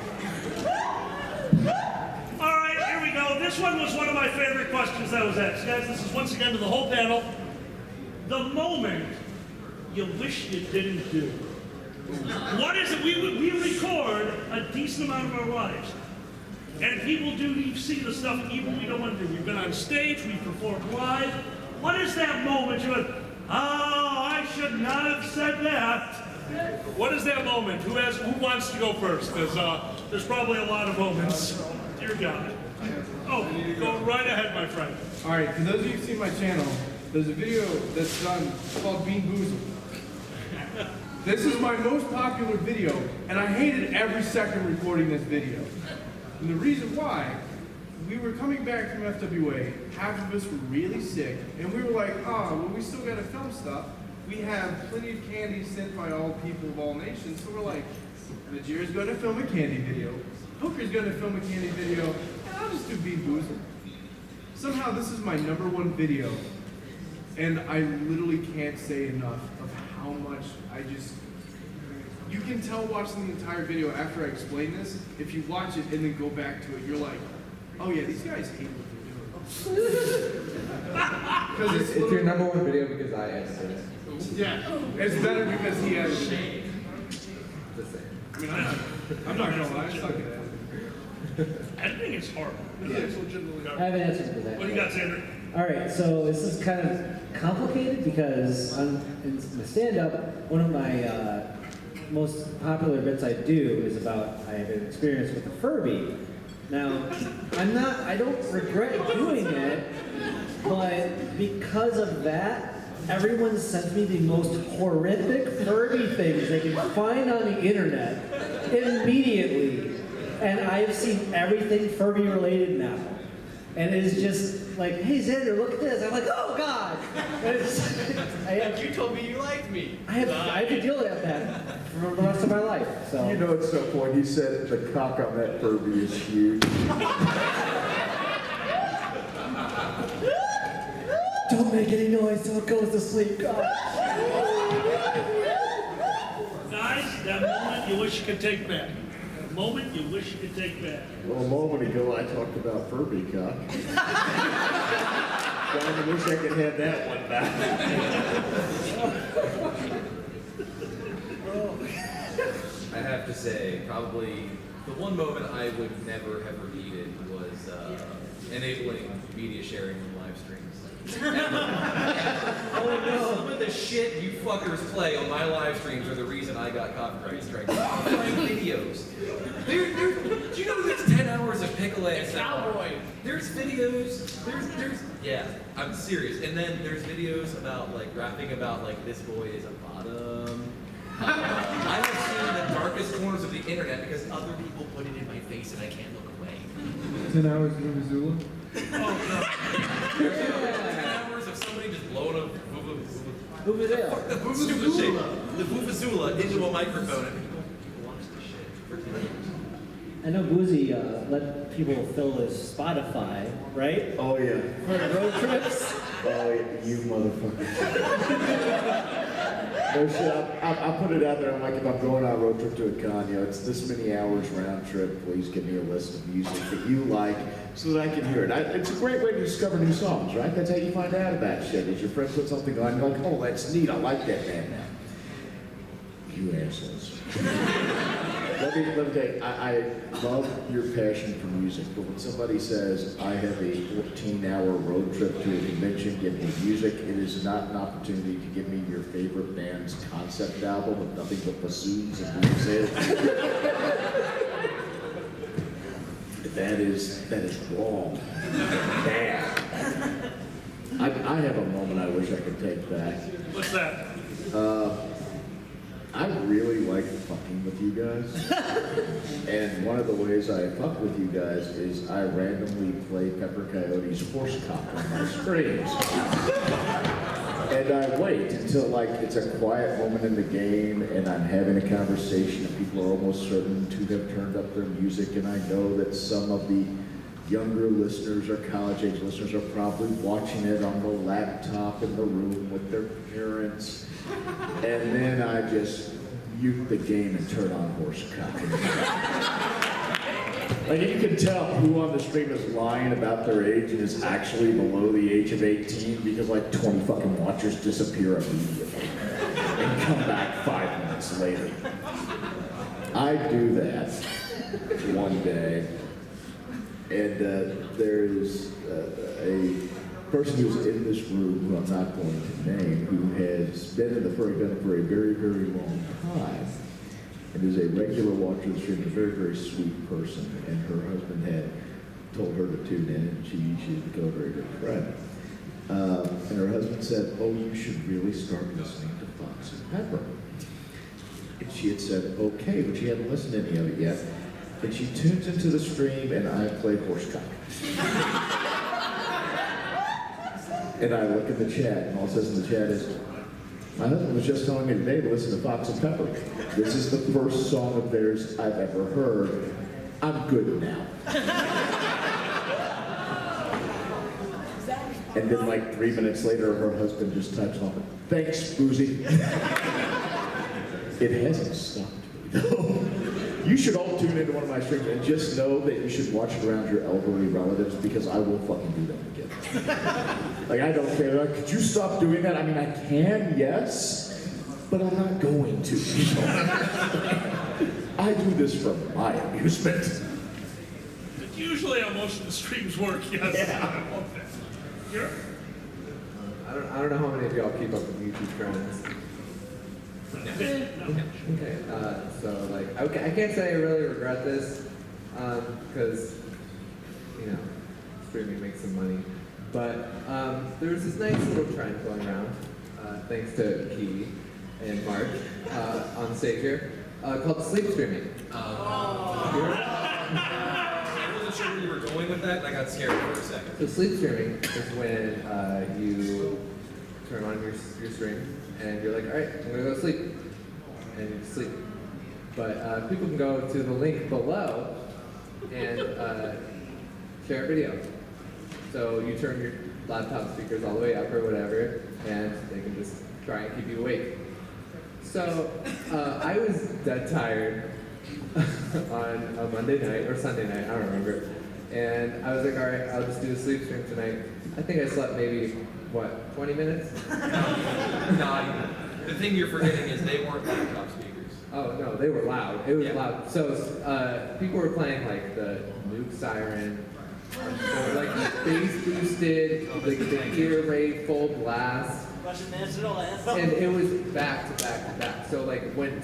all right, here we go. This one was one of my favorite questions that was asked. Guys, this is once again to the whole panel. The moment you wish you didn't do. What is it? We record a decent amount of our lives. And people do see the stuff even we don't want to do. We've been on stage, we've performed live. What is that moment you went, oh, I should not have said that? What is that moment? Who wants to go first? There's probably a lot of moments. Dear God. Oh, go right ahead, my friend. Alright, for those of you who've seen my channel, there's a video that's done called Being Boozy. This is my most popular video, and I hated every second recording this video. And the reason why we were coming back from FWA, half of us were really sick, and we were like, well, we still gotta film stuff. We have plenty of candy sent by all people of all nations, so we're like, Majira's gonna film a candy video, Hooker's gonna film a candy video, and I'll just do Bean Boozer. Somehow this is my #1 video, and I literally can't say enough of how much you can tell watching the entire video after I explain this. If you watch it and then go back to it, you're like, oh yeah, these guys hate what they're doing. It's your #1 video because I edited it. Yeah, it's better because he edited it. Just saying. I mean, I'm not gonna lie, I suck at editing. Editing is horrible. It's legitimately I have an answer to that. What do you got, Xander? All right, so this is kind of complicated because in my stand-up, one of my most popular bits I do is about I have an experience with a furby. Now, I don't regret doing it, but because of that, everyone sent me the most horrific furby things they can find on the internet immediately. And I have seen everything furby related now. And it is just like, hey Xander, look at this. I'm like, oh God! You told me you liked me. I have to deal with that for the rest of my life. So. You know, at some point he said the cock on that Furby is huge. Don't make any noise till it goes to sleep, God. Guys, that moment you wish you could take back. A moment you wish you could take back. Well, a moment ago I talked about Furby cock. I wish I could have that one back. I have to say, probably the one moment I would never have repeated was enabling media sharing from live streams. Some of the shit you fuckers play on my live streams are the reason I got copyright strikes. Playing videos. Do you know there's 10 hours of pickle ass cowboy? There's videos. There's yeah, I'm serious. And then there's videos about like rapping about like this boy is a bottom. I have seen the darkest corners of the internet because other people put it in my face and I can't look away. 10 hours of Missoula? Oh no. 10 hours of somebody just blowing a Vuvuzela. the vuvuzela into a microphone and people watch the shit. I know Boozy let people fill his Spotify, right? Oh yeah. For the road trips. Oh, you motherfucker. No shit, I put it out there. I'm like, if I'm going on a road trip to a con, it's this many hours round trip. Please give me a list of music that you like so that I can hear it. It's a great way to discover new songs, right? That's how you find out about shit. Is your friend put something on, you're like, oh, that's neat. I like that band now. You assholes. Let me tell you, I love your passion for music, but when somebody says, I have a 14-hour road trip to a convention, give me music, it is not an opportunity to give me your favorite band's concept album with nothing but bassoons and blues. That is wrong. Bad. I have a moment I wish I could take back. What's that? I really like fucking with you guys. And one of the ways I fuck with you guys is I randomly play Pepper Coyote's Horse Cock on my streams. And I wait until like it's a quiet moment in the game and I'm having a conversation and people are almost certain to have turned up their music, and I know that some of the younger listeners or college age listeners are probably watching it on the laptop in the room with their parents. And then I just mute the game and turn on Horse Cock. Like you can tell who on the stream is lying about their age and is actually below the age of 18 because like 20 fucking watchers disappear immediately and come back 5 minutes later. I do that one day, and there is a person who's in this room, who I'm not going to name, who has been in the furry event for a very, very long time, and is a regular watcher of the stream, a very, very sweet person, and her husband had told her to tune in, and she's become a very good friend. And her husband said, oh, you should really start listening to Fox and Pepper. And she had said, okay, but she hadn't listened to any of it yet. And she tunes into the stream and I play horsecock. And I look in the chat and all it says in the chat is, my husband was just telling me today to listen to Fox and Pepper. This is the first song of theirs I've ever heard. I'm good now. And then like 3 minutes later, her husband just types on it. Thanks, Boozy. It hasn't stopped me though. You should all tune into one of my streams and just know that you should watch it around your elderly relatives because I will fucking do that again. Like, I don't care. Like, could you stop doing that? I mean, I can, yes, but I'm not going to. I do this for my amusement. It's usually how most of the streams work, yes. Yeah. Here? I don't know how many of y'all keep up with YouTube trends. Okay, so like, okay, I can't say I really regret this, because, you know, streaming makes some money. But there was this nice little trend going around, thanks to Kiwi and Mark on stage here, called sleep streaming. I wasn't sure where you were going with that, and I got scared for a second. So sleep streaming is when you turn on your stream and you're like, all right, I'm gonna go to sleep, and you sleep. But people can go to the link below and share a video. So you turn your laptop speakers all the way up or whatever, and they can just try and keep you awake. So I was dead tired on a Monday night or Sunday night, I don't remember. And I was like, all right, I'll just do a sleep stream tonight. I think I slept maybe, what, 20 minutes? Not even. The thing you're forgetting is they weren't laptop speakers. Oh no, they were loud. It was loud. So people were playing like the nuke siren, or like bass boosted, like the ear raid full blast. Russian national anthem. And it was back to back to back. So like when a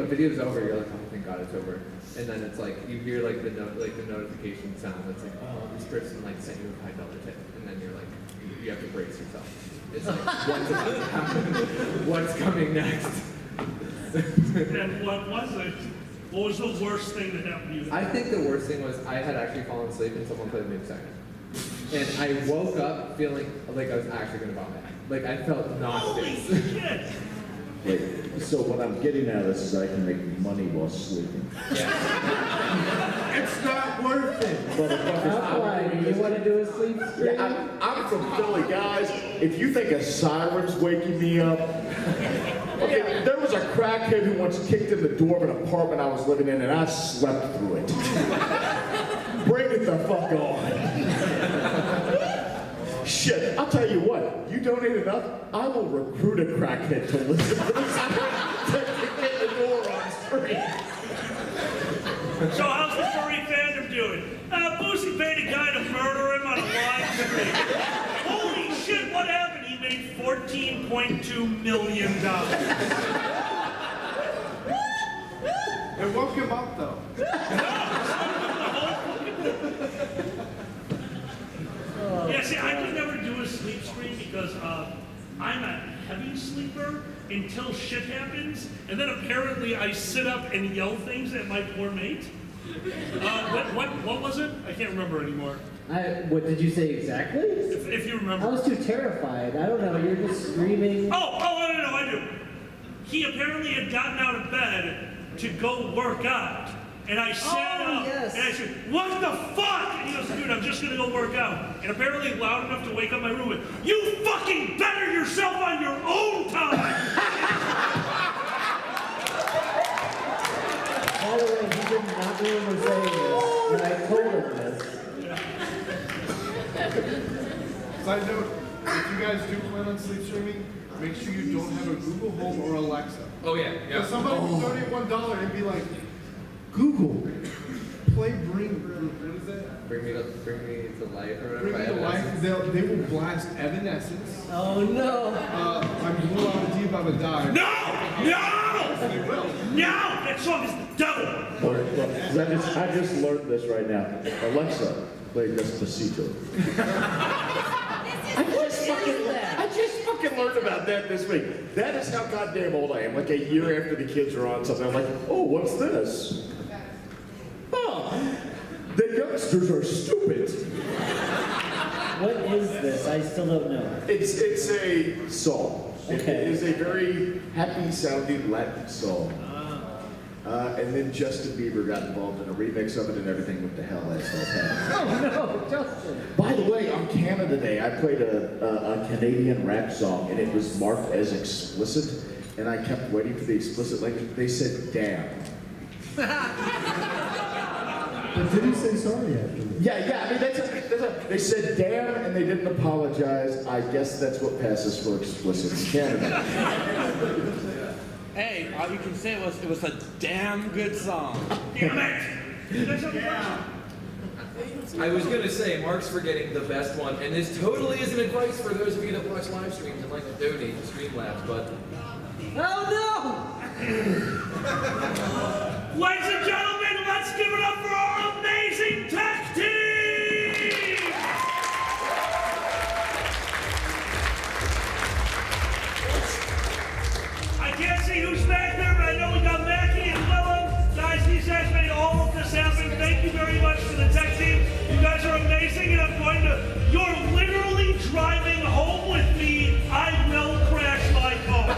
video's over, you're like, oh thank God it's over. And then it's like you hear like the notification sound that's like, oh, this person like sent you a $5 tip, and then you're like, you have to brace yourself. It's like, what's about to happen? What's coming next? And what was it? What was the worst thing that happened to you? I think the worst thing was I had actually fallen asleep and someone played Nuke Siren. And I woke up feeling like I was actually going to vomit. Like I felt nauseous. Holy shit! Wait, so what I'm getting at is I can make money while sleeping. It's not worth it. Alkali, do you want to do a sleep stream? Yeah, I'm from Philly, guys. If you think a siren's waking me up, okay, there was a crackhead who once kicked in the door of an apartment I was living in, and I slept through it. Bring it the fuck on. Shit, I'll tell you what, you donate enough, I will recruit a crackhead to listen to this to kick in the door on stream. So how's the furry fandom doing? Boozy paid a guy to murder him on a live stream. Holy shit, what happened? He made $14.2 million. It woke him up though. Yeah, see, I could never do a sleep stream because I'm a heavy sleeper until shit happens, and then apparently I sit up and yell things at my poor mate. What was it? I can't remember anymore. What did you say exactly? If you I remember. was too terrified. I don't know. You're just screaming. No, I do. He apparently had gotten out of bed to go work out. And I sat up, yes. and I said, what the fuck? And he goes, dude, I'm just gonna go work out. And apparently loud enough to wake up my roommate. You fucking better yourself on your own time! By the way, he did not remember saying this, but I told him this. Side note, if you guys do plan on sleep streaming, make sure you don't have a Google Home or Alexa. Oh yeah, yeah. Because somebody will donate $1 and be like, Google, play what is that? Bring me to life or whatever. Bring me to life. They will blast Evanescence. Oh no! I'm Blue Out Deep on the Dive. No! They will. No! That song is the devil! Look, I just learned this right now. Alexa, play Despacito. I just fucking learned about that this week. That is how goddamn old I am. Like a year after the kids are on something, I'm like, oh, what's this? Oh, youngsters are stupid. What is this? I still don't know. It's a song. Okay. It is a very happy sounding Latin song. And then Justin Bieber got involved in a remix of it and everything went to hell as does happen. Oh no, Justin. By the way, on Canada Day, I played a Canadian rap song and it was marked as explicit. And I kept waiting for the explicit language. They said, damn. But did he say sorry after? Yeah, I mean, they said damn and they didn't apologize. I guess that's what passes for explicit in Canada. Hey, all you can say was it was a damn good song. Damn it! Yeah. I was gonna say, Mark's forgetting the best one, and this totally isn't advice for those of you that watch live streams and like to donate to Streamlabs, but... Oh Ladies and gentlemen, let's give it up for our amazing tech team! I can't see who's back there, but I know we got Mackie and Willem. Guys, these guys made all of this happen. Thank you very much to the tech team. You guys are amazing, and I'm going to... You're literally driving home with me. I will crash my car.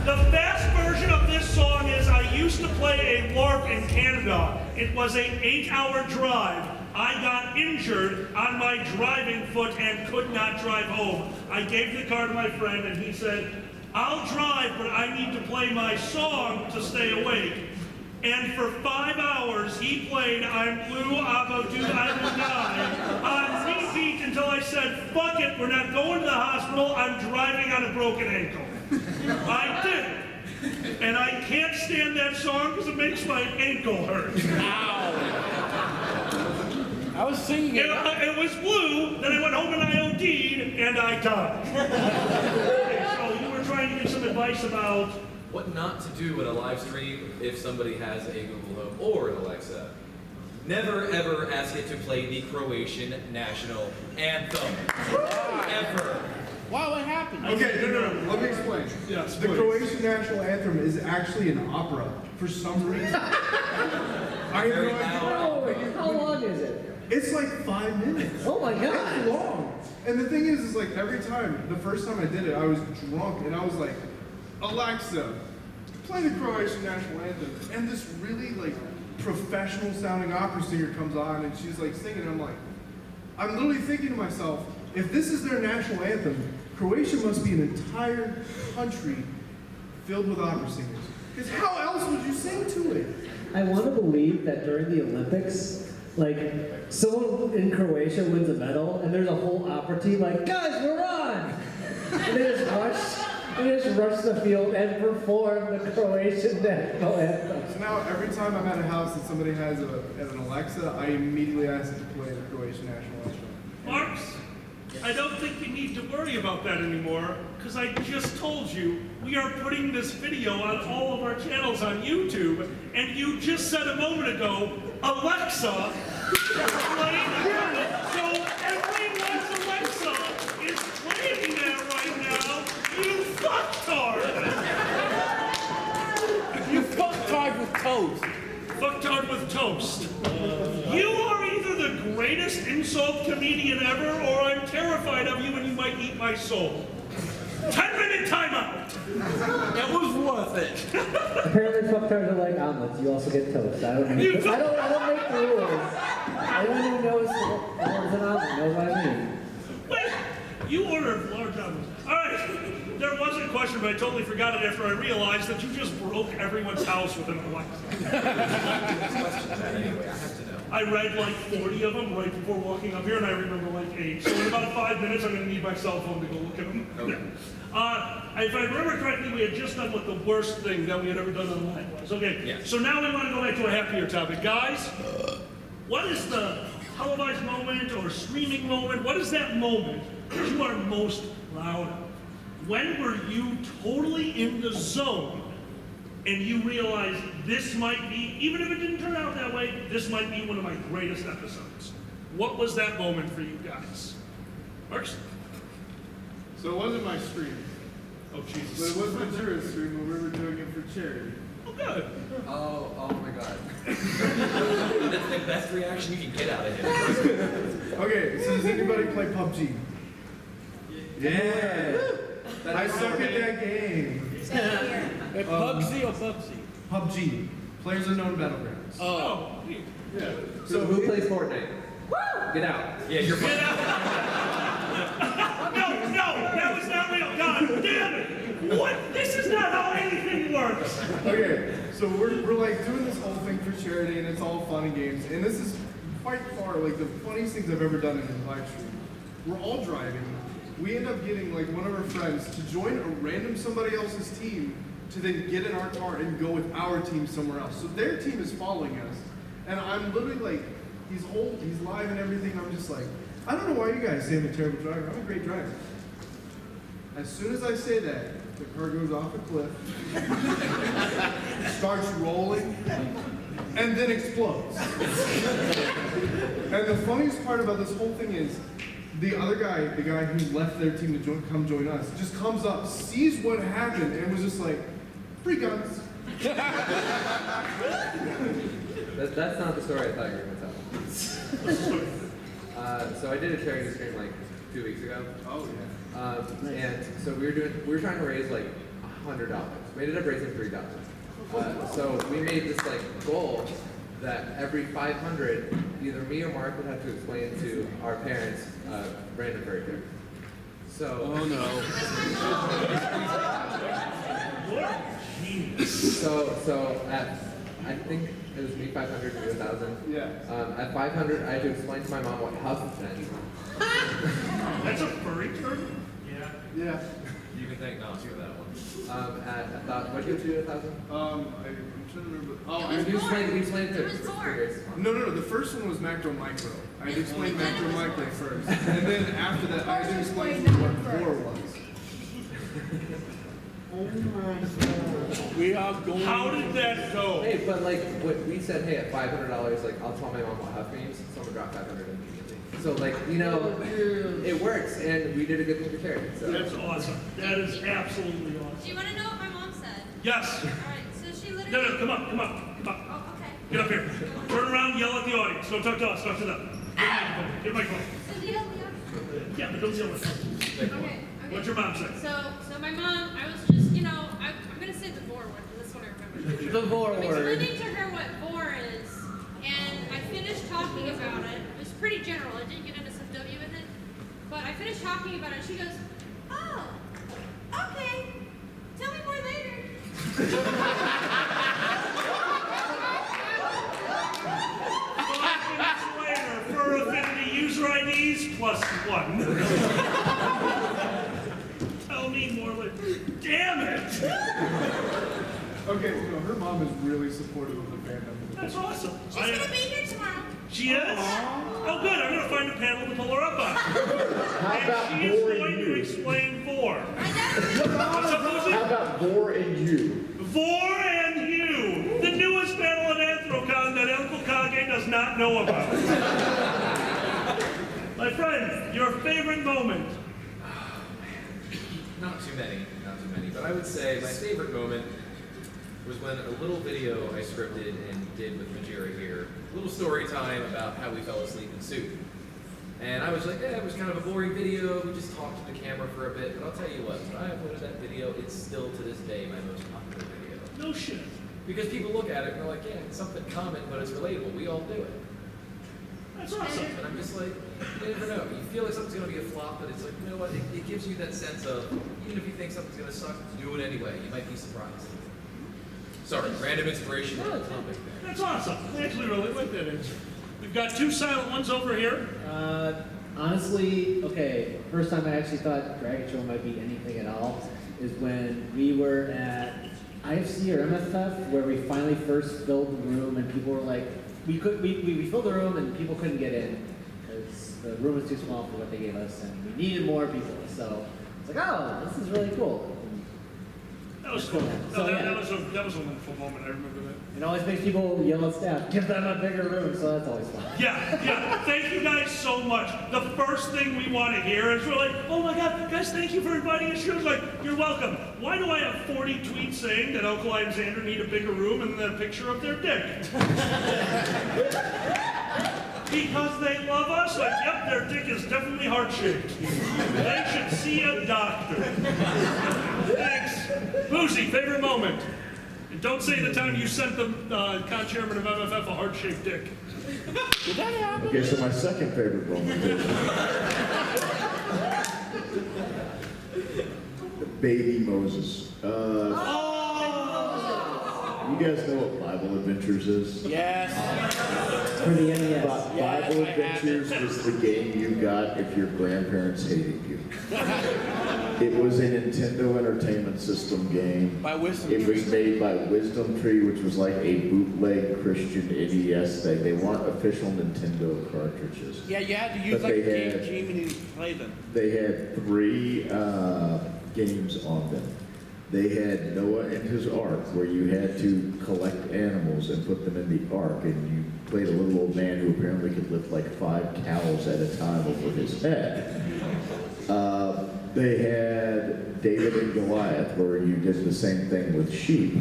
The best version of this song is I used to play a LARP in Canada. It was an 8-hour drive. I got injured on my driving foot and could not drive home. I gave the car to my friend and he said, I'll drive, but I need to play my song to stay awake. And for 5 hours, he played I'm Blue, Abo Do, I Will Die on repeat until I said, fuck it, we're not going to the hospital, I'm driving on a broken ankle. I did. And I can't stand that song because it makes my ankle hurt. Ow! I was singing it. It was Blue, then I went home and I OD'd, and I died. Okay, so you were trying to give some advice about... What not to do in a live stream if somebody has a Google Home or an Alexa. Never ever ask it to play the Croatian national anthem. Ever. Wow, what happened? Okay, no, let me explain. Yes, The please. Croatian national anthem is actually an opera for some reason. I have Very no idea. loud. no! How long is it? It's like 5 minutes. Oh my It's god! long. And the thing is like every time, the first time I did it, I was drunk and I was like, Alexa, play the Croatian national anthem. And this really like professional sounding opera singer comes on and she's like singing. I'm literally thinking to myself, if this is their national anthem, Croatia must be an entire country filled with opera singers. Because how else would you sing to it? I want to believe that during the Olympics, like, someone in Croatia wins a medal, and there's a whole opera team like, guys, we're on! And they just rush the field and perform the Croatian national anthem. So now every time I'm at a house and somebody has an Alexa, I immediately ask it to play the Croatian national anthem. Marks, I don't think you need to worry about that anymore, because I just told you we are putting this video on all of our channels on YouTube, and you just said a moment ago, Alexa, play the so everyone's Alexa is playing that right now, you fucktard! You fucktard with toast. Fucktard with toast. You are either the greatest insult comedian ever, or I'm terrified of you and you might eat my soul. 10-minute timeout. It was worth it. Apparently fucktards are like omelets, you also get toast. I don't make the rules. Anyone who knows what is an omelet knows what I mean. Wait, you ordered large omelets. All right, there was a question, but I totally forgot it after I realized that you just broke everyone's house with an Alexa. Anyway, I have to know. I read like 40 of them right before walking up here, and I remember like 8. So in about 5 minutes, I'm going to need my cell phone to go look at them. Okay. If I remember correctly, we had just done what the worst thing that we had ever done online was. Okay, Yeah. so now we want to go back to a happier topic. Guys, what is the televised moment or streaming moment? What is that moment that you are most proud of? When were you totally in the zone and you realized this might be, even if it didn't turn out that way, this might be one of my greatest episodes? What was that moment for you guys? Marks? So it wasn't my stream, Oh, but Jesus. it was Majira's stream when we were doing it for charity. Good. Oh my god. That's the best reaction you can get out of him. Okay, so does anybody play PUBG? Yeah. I suck at that game. Bubsy or Bubsy? PUBG. Players Unknown Battlegrounds. Oh. Yeah. So who plays Fortnite? Get out. Yeah, you're Get out. No, that was not real. God damn it. What? This is not how anything works. Okay, so we're like doing this whole thing for charity, and it's all fun and games. And this is quite far like the funniest things I've ever done in a live stream. We're all driving. We end up getting like one of our friends to join a random somebody else's team to then get in our car and go with our team somewhere else. So their team is following us, and I'm literally like, he's old, he's live and everything. I'm just like, I don't know why you guys say I'm a terrible driver. I'm a great driver. As soon as I say that, the car goes off a cliff, starts rolling, and then explodes. And the funniest part about this whole thing is, the other guy, the guy who left their team to come join us, just comes up, sees what happened, and was just like, free guns. That's not the story I thought you were going to tell. So I did a charity stream like 2 weeks ago. Oh yeah. And so we were trying to raise like $100. We ended up raising $3. So we made this like goal that every 500, either me or Mark would have to explain to our parents random furry character. So. Oh no. So at, I think it was me 500 to 1,000. Yeah. At 500, I had to explain to my mom what huff meant. That's a furry term? Yeah. Yeah. You can thank Nas for that one. What did you do at 1,000? I'm trying to remember. Oh, It was You born. explained It to was born. figures. No. The first one was macro micro. I had to explain macro micro first, and then after that, I had to explain what vor was. We are going. How did that go? Hey, but like what we said, hey, at $500, like I'll tell my mom what huff means. Someone dropped 500 immediately. So like it works, and we did a good thing for charity. So. That's awesome. That is absolutely Do awesome. you want to know what my mom said? Yes. All right, so she literally. No, come on. Oh, okay. Get up here. Turn around, yell at the audience. Don't talk to us, talk to them. Get a microphone. So do you know the Yeah, but don't yell at us. Okay. What's your mom say? So my mom, I was just, I'm going to say the vor word, because that's what I remember. The vor word. Explaining to her what vor is, and I finished talking about it. It was pretty general. I didn't get into some W with it. But I finished talking about it, and she goes, oh, okay. Tell me more later. 5 minutes later, Fur Affinity user IDs +1. Tell me more later. Damn it! Okay, her mom is really supportive of the fandom. That's awesome. She's going to be here tomorrow. She is? Oh, good. I'm going to find a panel to pull her up on. How about And she is vor going and to you? explain vor. I know. What's up, Boozy? How about vor and you? Vor and you, the newest panel at Anthrocon that Uncle Kage does not know about. My friend, your favorite moment. Not too many, but I would say my favorite moment was when a little video I scripted and did with Majira here, a little story time about how we fell asleep in soup. And I was like, it was kind of a boring video, we just talked to the camera for a bit, but I'll tell you what, when I uploaded that video, it's still to this day my most popular video. No shit. Because people look at it and they're like, yeah, it's something common, but it's relatable, we all do it. That's awesome. And I'm just like, you never know. You feel like something's going to be a flop, but it's like, you know what? It gives you that sense of, even if you think something's going to suck, do it anyway. You might be surprised. Sorry, random inspiration on the topic. That's awesome. I actually really like that answer. We've got 2 silent ones over here. Honestly, okay, first time I actually thought Dragon Show might be anything at all is when we were at IFC or MFF, where we finally first filled the room and people were like, we filled the room and people couldn't get in because the room was too small for what they gave us and we needed more people. So it's like, oh, this is really cool. That was Cool. cool. So, No, yeah. that was a wonderful moment. I remember that. It always makes people yell at staff, give them a bigger room, so that's always fun. Yeah. Thank you guys so much. The first thing we want to hear is we're like, oh my God, guys, thank you for inviting us. She was like, you're welcome. Why do I have 40 tweets saying that Alkali and Xander need a bigger room and then a picture of their dick? Because they love us? Like, yep, their dick is definitely heart-shaped. They should see a doctor. Thanks. Boozy, favorite moment? And don't say the time you sent the con-chairman of MFF a heart-shaped dick. Did that happen? Okay, so my second favorite moment is Baby Moses. You guys know what Bible Adventures is? Yes. For the NES. Bible Adventures was the game you got if your grandparents hated you. It was a Nintendo Entertainment System game. By Wisdom It was Tree. made by Wisdom Tree, which was like a bootleg Christian NES thing. They weren't official Nintendo cartridges. Yeah, you had to use But like they Game had- Genie to play them. They had 3 games on them. They had Noah and his ark, where you had to collect animals and put them in the ark, and you played a little old man who apparently could lift like 5 cows at a time over his head. They had David and Goliath, where you did the same thing with sheep.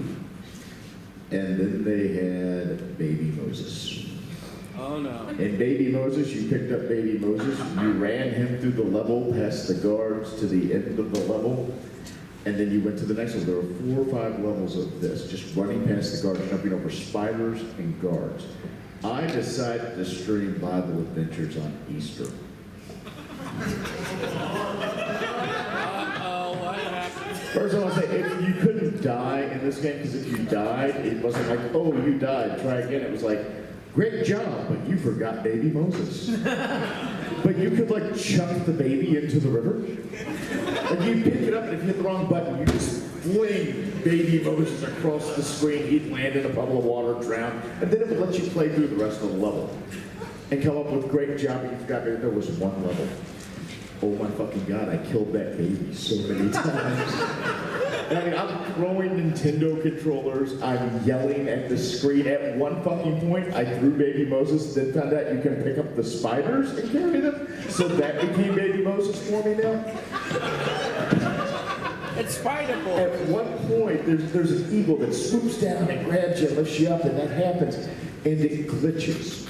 And then they had Baby Moses. Oh no. In Baby Moses, you picked up Baby Moses, you ran him through the level, past the guards to the end of the level, and then you went to the next one. There were 4 or 5 levels of this, just running past the guards, jumping over spiders and guards. I decided to stream Bible Adventures on Easter. Uh-oh, what happened? First of all, I'll say, if you couldn't die in this game, because if you died, it wasn't like, oh, you died, try again. It was like, great job, but you forgot Baby Moses. But you could like chuck the baby into the river. Like you pick it up and if you hit the wrong button, you just fling Baby Moses across the screen. He'd land in a puddle of water, drown, and then it would let you play through the rest of the level. And come up with great job, but you forgot maybe there was one level. Oh my fucking God, I killed that baby so many times. And I mean, I'm throwing Nintendo controllers, I'm yelling at the screen. At one fucking point, I threw Baby Moses, then found out you can pick up the spiders and carry them. So that became Baby Moses for me now. It's Spider-Man. At one point, there's an eagle that swoops down and grabs you and lifts you up, and that happens, and it glitches.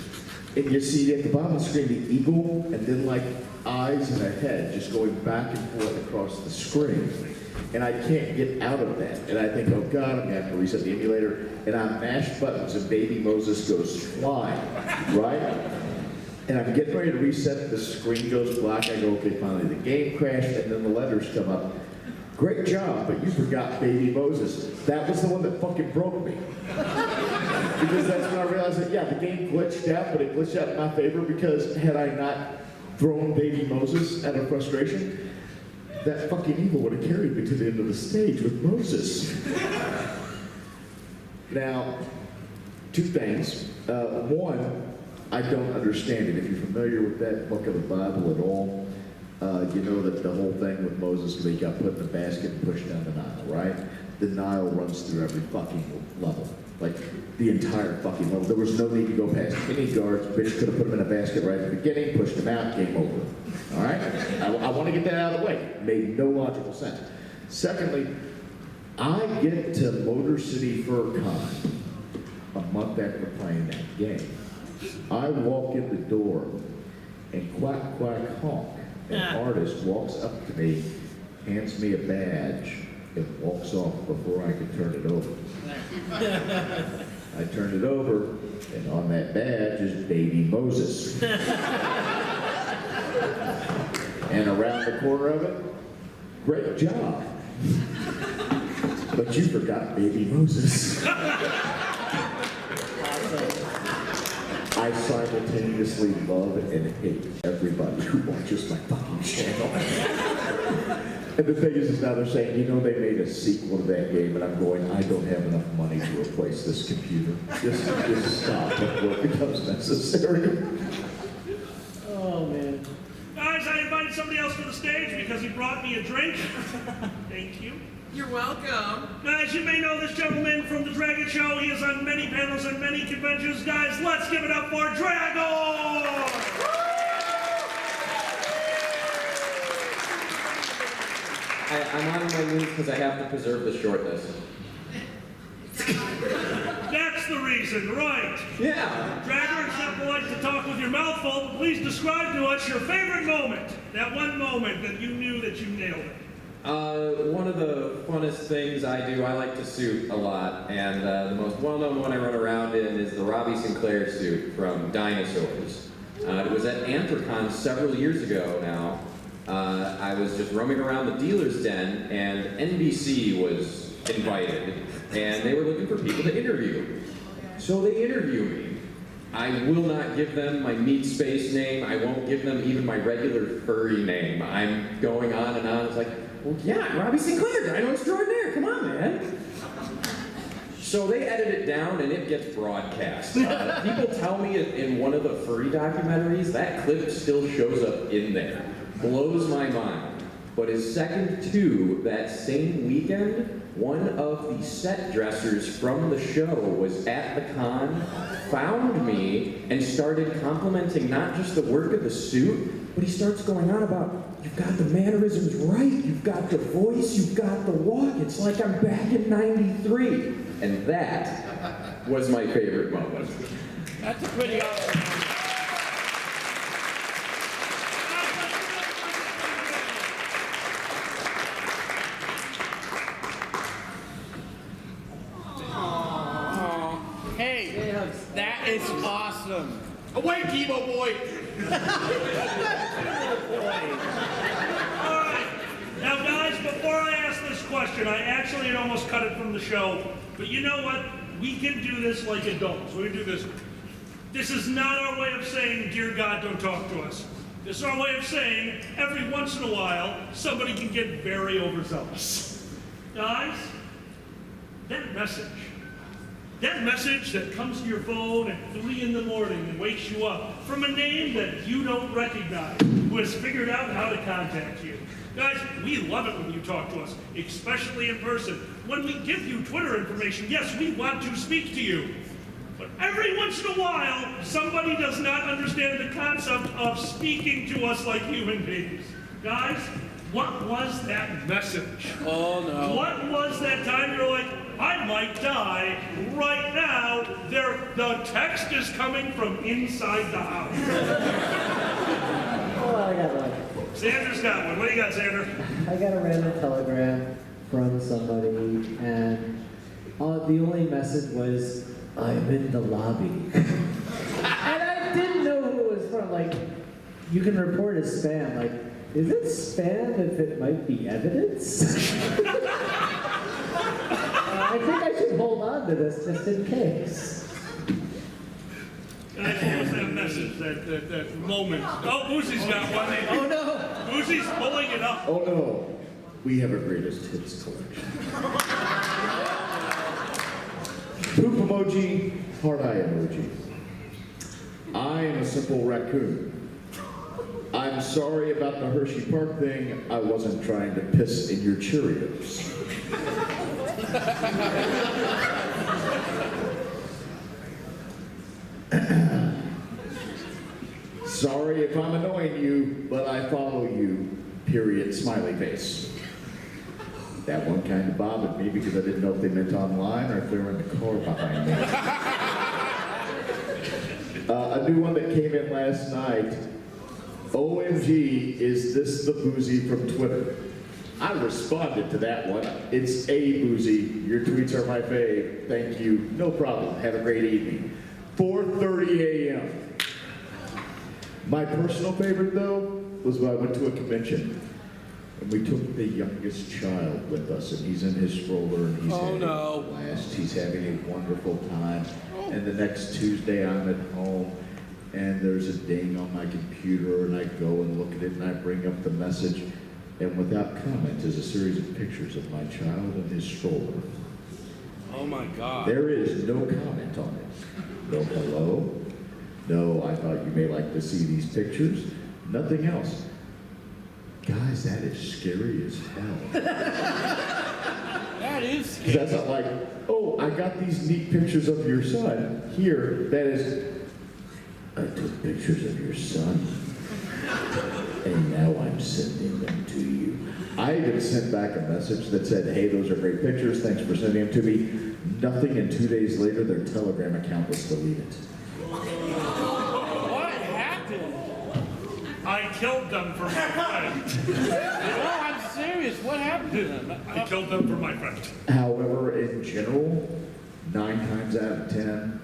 And you see at the bottom of the screen, the eagle, and then like eyes and a head just going back and forth across the screen. And I can't get out of that. And I think, oh God, I'm gonna have to reset the emulator. And I mash buttons and Baby Moses goes flying, right? And I'm getting ready to reset, the screen goes black. I go, okay, finally the game crashed, and then the letters come up. Great job, but you forgot Baby Moses. That was the one that fucking broke me. Because that's when I realized that, yeah, the game glitched out, but it glitched out in my favor because had I not thrown Baby Moses out of frustration, that fucking eagle would have carried me to the end of the stage with Moses. Now, 2 things. One, I don't understand it. If you're familiar with that book of the Bible at all, you know that the whole thing with Moses, he got put in a basket and pushed down the Nile, right? The Nile runs through every fucking level. Like, the entire fucking level. There was no need to go past any guards. Bitch could have put him in a basket right at the beginning, pushed him out, game over. All right? I want to get that out of the way. Made no logical sense. Secondly, I get to Motor City Fur Con a month after playing that game. I walk in the door, and quack, quack, honk. An artist walks up to me, hands me a badge, and walks off before I can turn it over. I turned it over, and on that badge is Baby Moses. And around the corner of it, great job. But you forgot Baby Moses. I simultaneously love and hate everybody who watches my fucking channel. And the thing is now they're saying, you know, they made a sequel to that game, and I'm going, I don't have enough money to replace this computer. Just stop before it becomes necessary. Oh man. Guys, I invited somebody else to the stage because he brought me a drink. Thank you. You're welcome. Guys, you may know this gentleman from the Dragon Show. He is on many panels and many conventions. Guys, let's give it up for Dragon! I'm on my knees because I have to preserve the shortness. That's the reason, right? Yeah. Dragon, it's not polite to talk with your mouth full, but please describe to us your favorite moment. That one moment that you knew that you nailed it. One of the funnest things I do, I like to suit a lot, and the most well-known one I run around in is the Robbie Sinclair suit from Dinosaurs. It was at Anthrocon several years ago now. I was just roaming around the dealer's den, and NBC was invited, and they were looking for people to interview. So they interview me. I will not give them my meat space name. I won't give them even my regular furry name. I'm going on and on. It's like, well, yeah, Robbie Sinclair, Dino Extraordinaire. Come on, man. So they edit it down and it gets broadcast. People tell me in one of the furry documentaries that clip still shows up in there. Blows my mind. But his second to that same weekend, one of the set dressers from the show was at the con, found me, and started complimenting not just the work of the suit, but he starts going on about, you've got the mannerisms right, you've got the voice, you've got the walk, it's like I'm back in '93. And that was my favorite moment. That's a pretty awesome. Hey, that is awesome. Awake, Emo boy! All right. Now, guys, before I ask this question, I actually had almost cut it from the show. But you know what? We can do this like adults. We can do this. This is not our way of saying, dear God, don't talk to us. This is our way of saying, every once in a while, somebody can get very overzealous. Guys, that message that comes to your phone at 3 in the morning and wakes you up from a name that you don't recognize, who has figured out how to contact you. Guys, we love it when you talk to us, especially in person. When we give you Twitter information, yes, we want to speak to you. But every once in a while, somebody does not understand the concept of speaking to us like human beings. Guys, what was that message? Oh, no. What was that time you're like, I might die right now? The text is coming from inside the house. Oh, I got one. Xander's got one. What do you got, Xander? I got a random telegram from somebody, and the only message was, I'm in the lobby. And I didn't know who it was from. Like, you can report as spam. Like, is it spam if it might be evidence? I think I should hold on to this just in case. Guys, what was that message, that moment? Oh, Boozy's got one. Oh, no. Boozy's pulling it up. Oh no, we have a greatest hits collection. Poop emoji, heart eye emoji. I am a simple raccoon. I'm sorry about the Hershey Park thing. I wasn't trying to piss in your Cheerios. Sorry if I'm annoying you, but I follow you. Period. Smiley face. That one kind of bothered me because I didn't know if they meant online or if they were in the car behind me. A new one that came in last night. OMG, is this the Boozy from Twitter? I responded to that one. It's a Boozy. Your tweets are my fave. Thank you. No problem. Have a great evening. 4:30 a.m. My personal favorite, though, was when I went to a convention. And we took the youngest child with us, and he's in his stroller, and he's having a blast. He's having a wonderful time. And the next Tuesday, I'm at home, and there's a ding on my computer, and I go and look at it, and I bring up the message, and without comment is a series of pictures of my child and his stroller. Oh my God. There is no comment on it. No hello. No, I thought you may like to see these pictures. Nothing else. Guys, that is scary as hell. That is 'Cause scary. that's not like, oh, I got these neat pictures of your son. Here, that is, I took pictures of your son, and now I'm sending them to you. I even sent back a message that said, hey, those are great pictures, thanks for sending them to me. Nothing, and 2 days later, their Telegram account was deleted. What happened? I killed them for my friend. No, I'm serious. What happened to them? I killed them for my friend. However, in general, 9 times out of 10,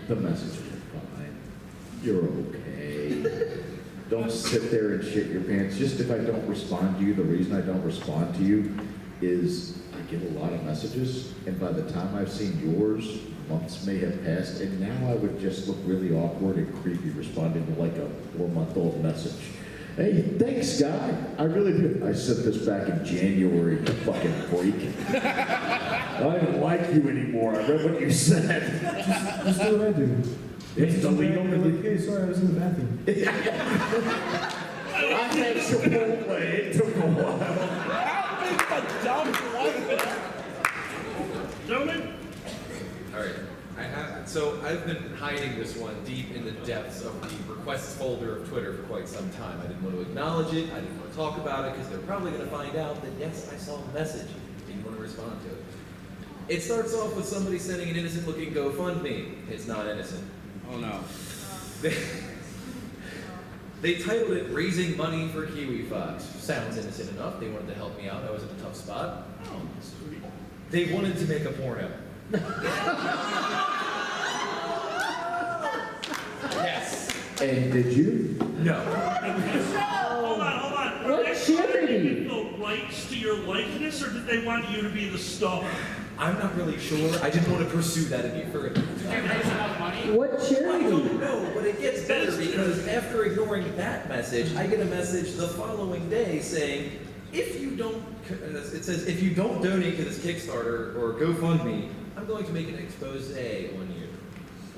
the messages are fine. You're okay. Don't sit there and shit your pants. Just if I don't respond to you, the reason I don't respond to you is I get a lot of messages, and by the time I've seen yours, months may have passed, and now I would just look really awkward and creepy responding to like a 4-month-old message. Hey, thanks, guy. I really do. I sent this back in January, you fucking freak. I don't like you anymore. I read what you said. Just do what I do. It's delete You're them. like, hey, sorry, I was in the bathroom. I had Chipotle. It took a while. How big of a dump was it? Gentlemen? Alright. So I've been hiding this one deep in the depths of the requests folder of Twitter for quite some time. I didn't want to acknowledge it, I didn't want to talk about it, because they're probably going to find out that yes, I saw a message, and you want to respond to it. It starts off with somebody sending an innocent looking GoFundMe. It's not innocent. Oh no. They titled it Raising Money for Kiwi Foxx. Sounds innocent enough. They wanted to help me out. I was in a tough spot. Oh, sweet. They wanted to make a porno. Yes. And did you? No. Hold on. What Are they trying to charity? give the rights to your likeness, or did they want you to be the star? I'm not really sure. I didn't want to pursue that any further. Did they raise enough money? What I charity? don't know, but it gets better because after ignoring that message, I get a message the following day saying, if you don't, it says, if you don't donate to this Kickstarter or GoFundMe, I'm going to make an expose on you.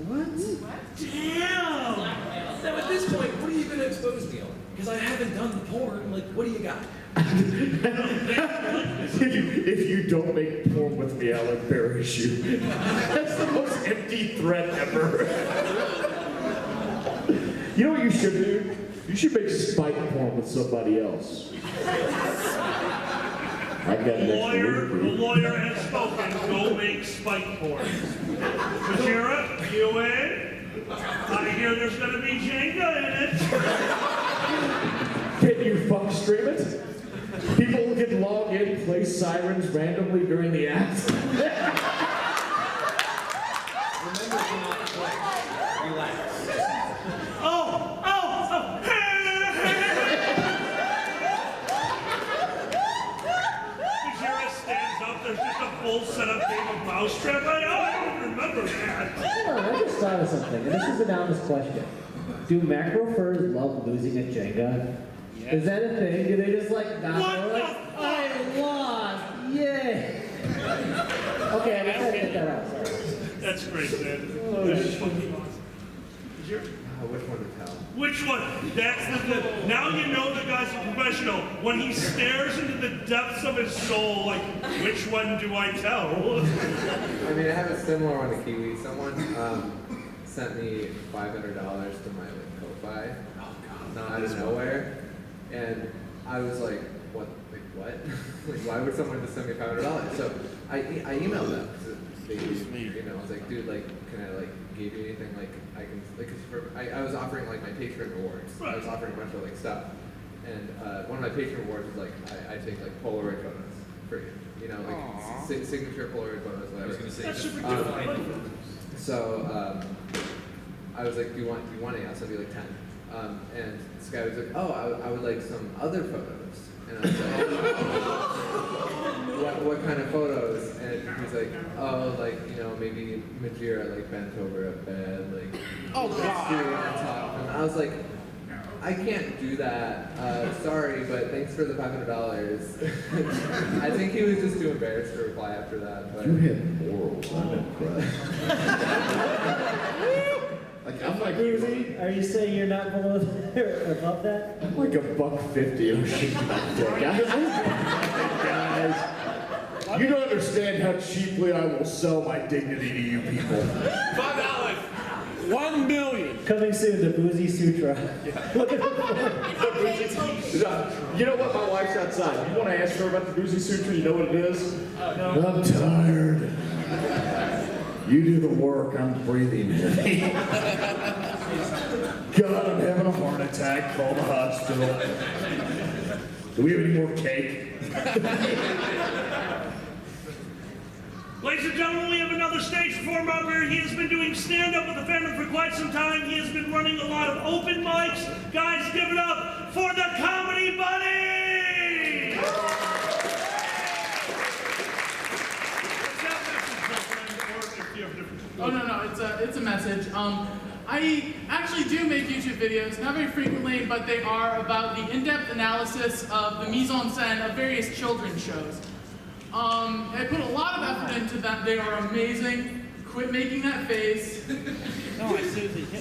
What? Damn! Now at this point, what are you going to expose me on? Because I haven't done the porn, like, what do you got? If you don't make porn with me, I'll embarrass you. That's the most empty threat ever. You know what you should do? You should make spike porn with somebody else. I got The next lawyer has spoken. Go make spike porn. Majira, you in? I hear there's going to be Jenga in it. Can you fuck stream it? People can log in, play sirens randomly during the act. Remember to not play. Relax. Oh! Majira stands up. There's just a full setup game of Mousetrap. I don't remember that. Hold on, I just thought of something, and this is an honest question. Do macro furs love losing at Jenga? Is that a thing? Do they just like not know, like, I lost, yay! Okay, I just had to get that out, sorry. That's great, man. That is fucking awesome. Majira? Which one to tell? Which one? That's the now you know the guy's a professional. When he stares into the depths of his soul, like, which one do I tell? I mean, I have a similar one to Kiwi. Someone sent me $500 to my Ko-Fi, out of nowhere, and I was like, what? Like what? Like, why would someone just send me $500? So I emailed them. So they, I was like, dude, like, can I like give you anything? Like, I can, like, 'cause I was offering like my patron rewards. I was offering a bunch of like stuff, and one of my patron rewards was like I take like Polaroid photos for you. You know, like signature Polaroid photos, whatever. I was going to say, That's just super define good. it. So I was like, do you want any? I'll send you like 10. And this guy was like, oh, I would like some other photos. And I was like, what kind of photos? And he's like, oh, like, you know, maybe Majira like bent over a bed, like, Oh, God. doing on top. And I was like, I can't do that. Sorry, but thanks for the $500. I think he was just too embarrassed to reply after that. But You have morals. I'm impressed. Like, I'm like, Boozy, are you saying you're not below that or above that? I'm like $150. Oh shit, guys. You don't understand how cheaply I will sell my dignity to you people. $5. 1 million. Coming soon, the Boozy Sutra. You know what? My wife's outside. You want to ask her about the Boozy Sutra? You know what it is? No. I'm tired. You do the work. I'm breathing heavy. God, I'm having a heart attack. Call the hospital. Do we have any more cake? Ladies and gentlemen, we have another stage performer up here. He has been doing stand-up with the fandom for quite some time. He has been running a lot of open mics. Guys, give it up for the Comedy Buddy! Oh, no, it's a message. I actually do make YouTube videos, not very frequently, but they are about the in-depth analysis of the mise-en-scène of various children's shows. I put a lot of effort into that. They are amazing. Quit making that face. No, I seriously hit me.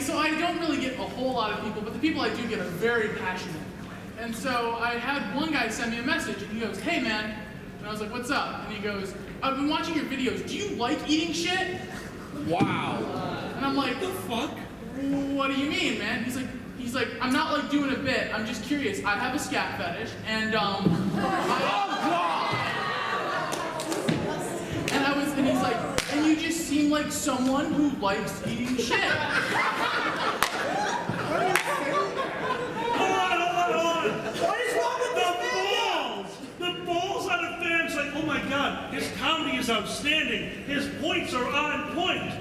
So I don't really get a whole lot of people, but the people I do get are very passionate. And so I had one guy send me a message, and he goes, "Hey, man." And I was like, "What's up?" And he goes, "I've been watching your videos. Do you like eating shit?" Wow. And I'm like, "The fuck? What do you mean, man?" He's like, "I'm not like doing a bit. I'm just curious. I have a scat fetish, and and he's like, and you just seem like someone who likes eating shit." Hold on. What is wrong with the balls? The balls on a fan's like, oh my God, his comedy is outstanding. His points are on point.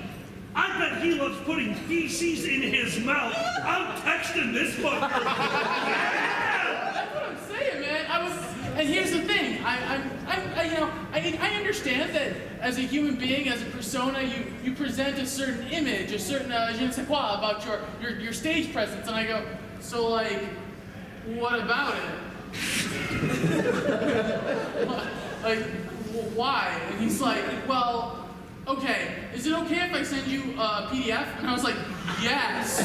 I bet he loves putting feces in his mouth. I'm texting this fucker. That's what I'm saying, man. And here's the thing. I understand that as a human being, as a persona, you present a certain image, a certain je ne sais quoi about your stage presence. And I go, so like, what about it? Like, why? And he's like, well, okay, is it okay if I send you a PDF? And I was like, yes.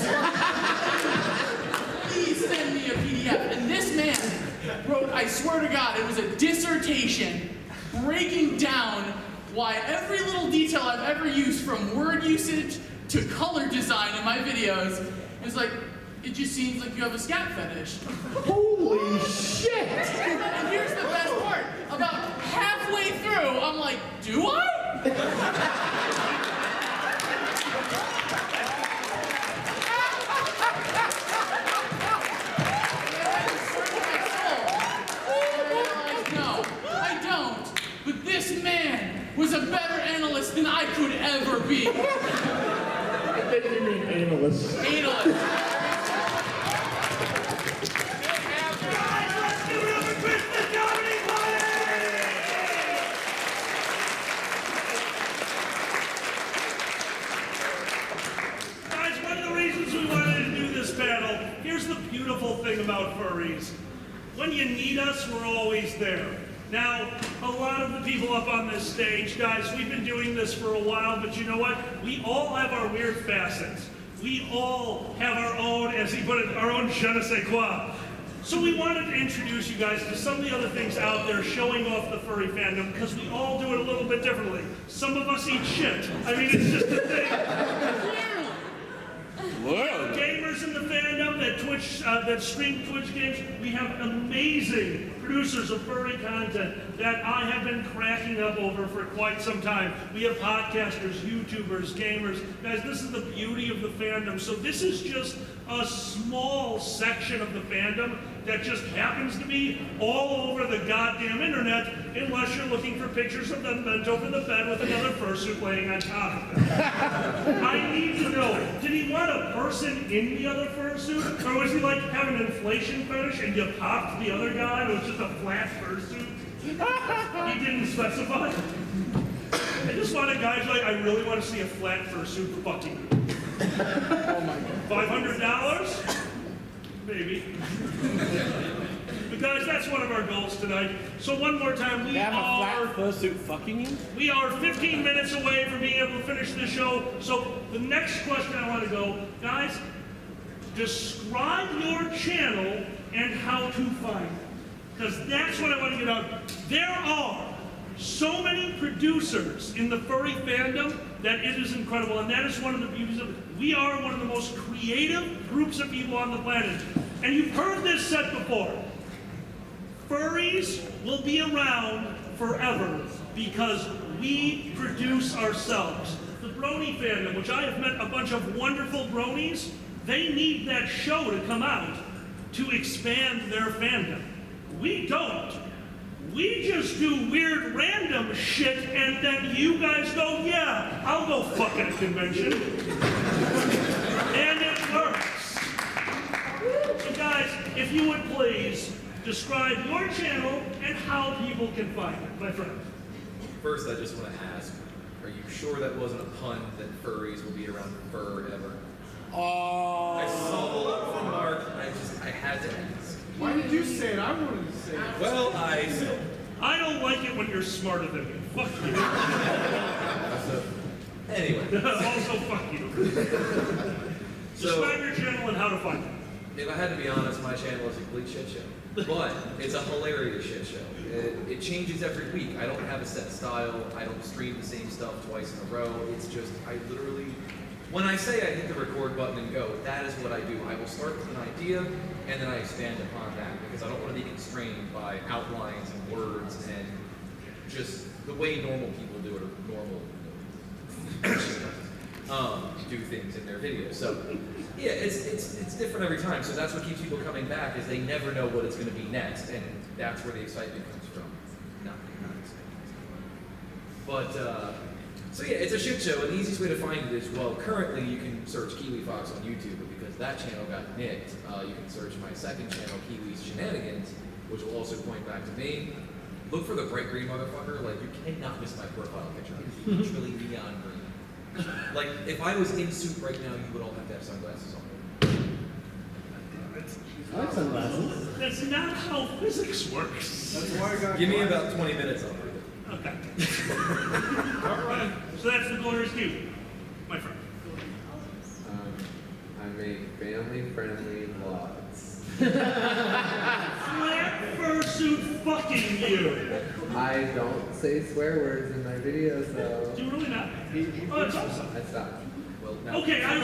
Please send me a PDF. And this man wrote, I swear to God, it was a dissertation breaking down why every little detail I've ever used, from word usage to color design in my videos, is like, it just seems like you have a scat fetish. Holy shit! And here's the best part. About halfway through, I'm like, do I? No, I don't. But this man was a better analyst than I could ever be. I think you mean analyst. Analyst. Here's the beautiful thing about furries. When you need us, we're always there. Now, a lot of the people up on this stage, guys, we've been doing this for a while, but you know what? We all have our weird facets. We all have our own, as he put it, our own je ne sais quoi. So we wanted to introduce you guys to some of the other things out there showing off the furry fandom, because we all do it a little bit differently. Some of us eat shit. I mean, it's just a thing. Gamers in the fandom that stream Twitch games, we have amazing producers of furry content that I have been cracking up over for quite some time. We have podcasters, YouTubers, gamers. Guys, this is the beauty of the fandom. So this is just a small section of the fandom that just happens to be all over the goddamn internet, unless you're looking for pictures of them bent over the bed with another fursuit laying on top of them. I need to know, did he want a person in the other fursuit? Or was he like having an inflation fetish and you popped the other guy and it was just a flat fursuit? He didn't specify. I just wanted guys like, I really want to see a flat fursuit fucking. Oh my God. $500? Maybe. But guys, that's one of our goals. girls tonight. So one more time, They have a flat fursuit fucking you? we are 15 minutes away from being able to finish the show. So the next question I want to go, guys, describe your channel and how to find it. Because that's what I want to get out. There are so many producers in the furry fandom that it is incredible. And that is one of the beauties of it. We are one of the most creative groups of people on the planet. And you've heard this said before. Furries will be around forever because we produce ourselves. The brony fandom, which I have met a bunch of wonderful bronies, they need that show to come out to expand their fandom. We don't. We just do weird random shit and then you guys go, yeah, I'll go fuck at a convention. And it works. So guys, if you would please describe your channel and how people can find it, my friend. First, I just want to ask, are you sure that wasn't a pun that furries will be around forever? Oh. I saw the look from Mark, I had to ask. Why did you say it? I wanted to say it. Well, I don't like it when you're smarter than me. Fuck you. Anyway. Also, fuck you. Describe your channel and how to find it. If I had to be honest, my channel is a complete shit show. But it's a hilarious shit show. It changes every week. I don't have a set style. I don't stream the same stuff twice in a row. It's just, I literally, when I say I hit the record button and go, that is what I do. I will start with an idea, and then I expand upon that, because I don't want to be constrained by outlines and words and just the way normal people do it, or normal do things in their videos. So yeah, it's different every time. So that's what keeps people coming back, is they never know what it's going to be next, and that's where the excitement comes from. Not excitement. But so yeah, it's a shit show, and the easiest way to find it is, well, currently you can search Kiwi Foxx on YouTube, but because that channel got nicked, you can search my second channel, Kiwi's Shenanigans, which will also point back to me. Look for the bright green motherfucker. Like, you cannot miss my profile picture. It's literally neon green. Like, if I was in suit right now, you would all have to have sunglasses on. I like sunglasses. That's not how physics works. That's why I got Give me about 20 minutes on it. Okay. All right. So that's the glorious you, my friend. I make family-friendly vlogs. Flat fursuit fucking you. I don't say swear words in my videos, though. Do you really not? Oh, that's awesome. I stopped. Well, Okay, I'm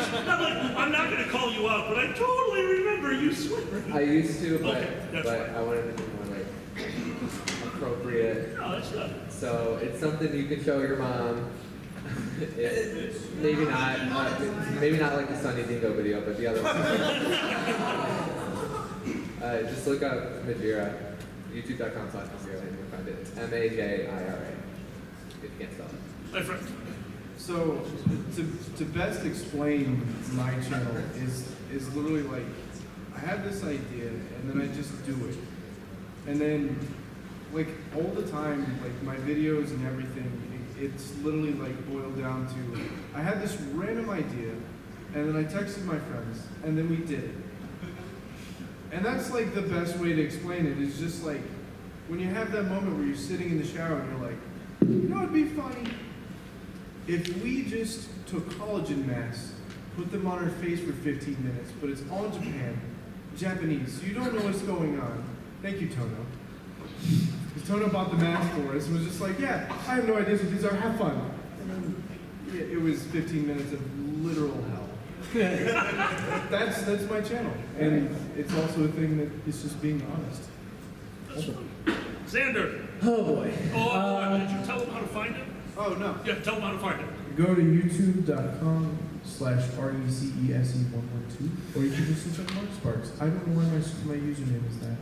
not going to call you out, but I totally remember you swearing. I used to, but, Okay, that's but I wanted to be more like appropriate. No, that's good. So it's something you can show your mom. Maybe not like the Sunny Dingo video, but the other one. Just look up Majira, youtube.com/Majira, and you'll find it. It's Majira. If you can't spell it. My friend. So, to best explain my channel is literally like, I have this idea and then I just do it. And then, like, all the time, like, my videos and everything, it's literally like boiled down to, I had this random idea and then I texted my friends and then we did it. And that's like the best way to explain it, is just like, when you have that moment where you're sitting in the shower and you're like, you know, it'd be funny if we just took collagen masks, put them on our face for 15 minutes, but it's all in Japanese, so you don't know what's going on. Thank you, Tono. Because Tono bought the mask for us and was just like, yeah, I have no idea what these are, have fun. And then it was 15 minutes of literal hell. That's my channel. And it's also a thing that is just being honest. Xander. Oh boy. Oh, did you tell them how to find it? Oh, no. Yeah, tell them how to find it. Go to youtube.com/RECESE112, or you can just search up Mark Sparks. I don't know why my username is that.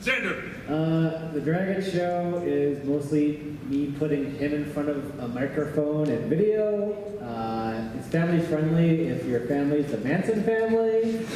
Xander. The Dragon Show is mostly me putting him in front of a microphone and video. It's family friendly if your family's the Manson family.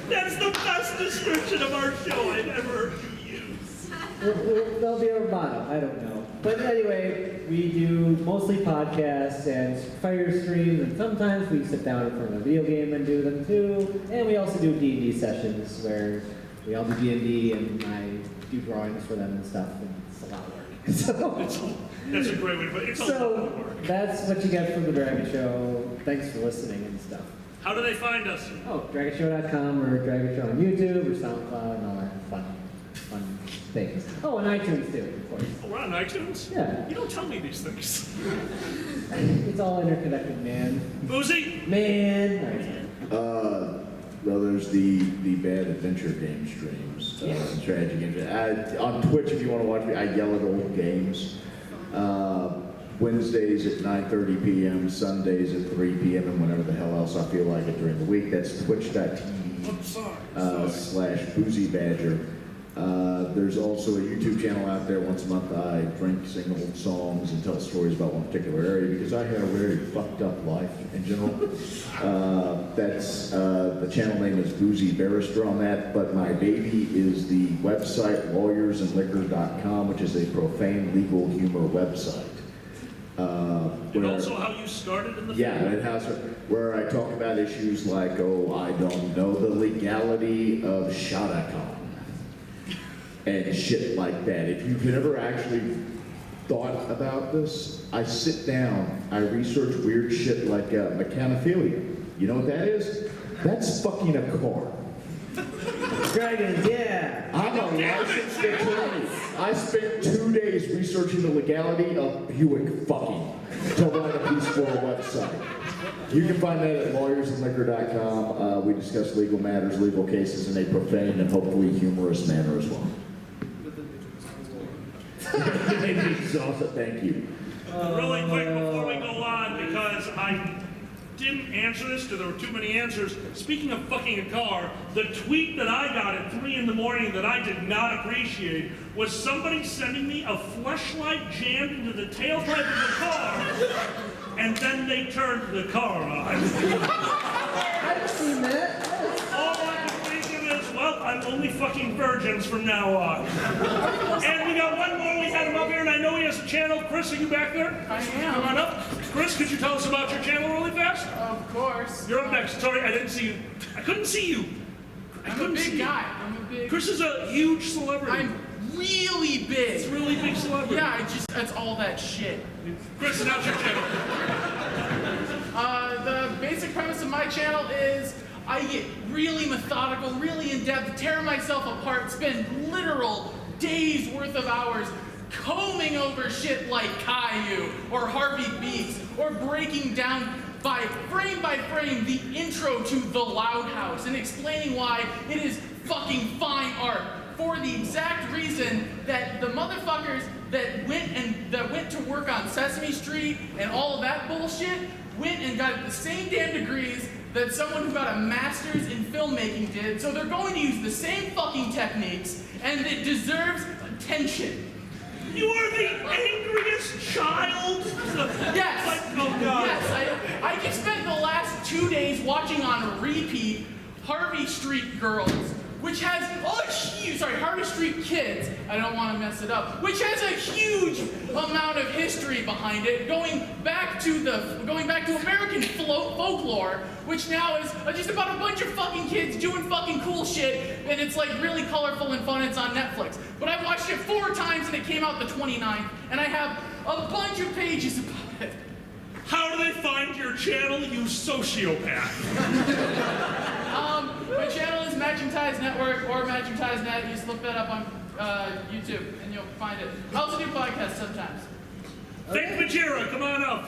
That's the best description of our show I've ever used. There'll be a bottom, I don't know. But anyway, we do mostly podcasts and fire streams, and sometimes we sit down in front of a video game and do them too. And we also do D&D sessions where we all do D&D and I do drawings for them and stuff, and it's a lot of work. That's a great way to put it. It's a lot of So work. that's what you get from the Dragon Show. Thanks for listening and stuff. How do they find us? Oh, dragonshow.com or Dragon Show on YouTube or SoundCloud and all that fun things. Oh, and iTunes too, of course. Oh, we're on iTunes? Yeah. You don't tell me these things. It's all interconnected, man. Boozy? Man. Well, there's the Bad Adventure game streams, strategy games. On Twitch, if you want to watch me, I yell at old games. Wednesdays at 9:30 p.m., Sundays at 3 p.m., and whenever the hell else I feel like it during the week. That's twitch.tv/BoozyBadger. There's also a YouTube channel out there. Once a month I drink, sing old songs, and tell stories about one particular area because I had a very fucked up life in general. The channel name is Boozy Barrister on that, but my baby is the website lawyersandliquor.com, which is a profane legal humor website. And also how you started in the Yeah, field. it has where I talk about issues like, I don't know the legality of Shadakon and shit like that. If you've never actually thought about this, I sit down, I research weird shit like mechanophilia. You know what that is? That's fucking a car. Dragons, yeah. I'm a licensed attorney. I spent 2 days researching the legality of Buick fucking to run a piece for a website. You can find that at lawyersandliquor.com. We discuss legal matters, legal cases in a profane and hopefully humorous manner as well. Thank you. Really quick before we go on, because I didn't answer this because there were too many answers. Speaking of fucking a car, the tweet that I got at 3 in the morning that I did not appreciate was somebody sending me a fleshlight jammed into the tailpipe of the car, and then they turned the car on. I've seen that. All I can think of is, well, I'm only fucking virgins from now on. And we got one more. We had him up here, and I know he has a channel. Chris, are you back there? I am. Come on up. Chris, could you tell us about your channel really fast? Of course. You're up next. Sorry, I didn't see you. I couldn't see you. I'm a big guy. Chris is a huge celebrity. I'm really big. It's a really big celebrity. Yeah, that's all that shit. Chris, announce your channel. The basic premise of my channel is I get really methodical, really in-depth, tear myself apart, spend literal days worth of hours combing over shit like Caillou or Harvey Beats or breaking down by frame the intro to The Loud House and explaining why it is fucking fine art for the exact reason that the motherfuckers that went to work on Sesame Street and all of that bullshit went and got the same damn degrees that someone who got a master's in filmmaking did, so they're going to use the same fucking techniques, and it deserves attention. You are the angriest child. Yes. Oh God. Yes. I just spent the last 2 days watching on repeat Harvey Street Girls, which has Harvey Street Kids. I don't want to mess it up. Which has a huge amount of history behind it, going back to American folklore, which now is just about a bunch of fucking kids doing fucking cool shit, and it's like really colorful and fun. It's on Netflix. But I watched it 4 times and it came out the 29th, and I have a bunch of pages about it. How do they find your channel, you sociopath? My channel is Matching Ties Network or Matching Ties Net. You just look that up on YouTube and you'll find it. I also do podcasts sometimes. Fake Majira, come on up.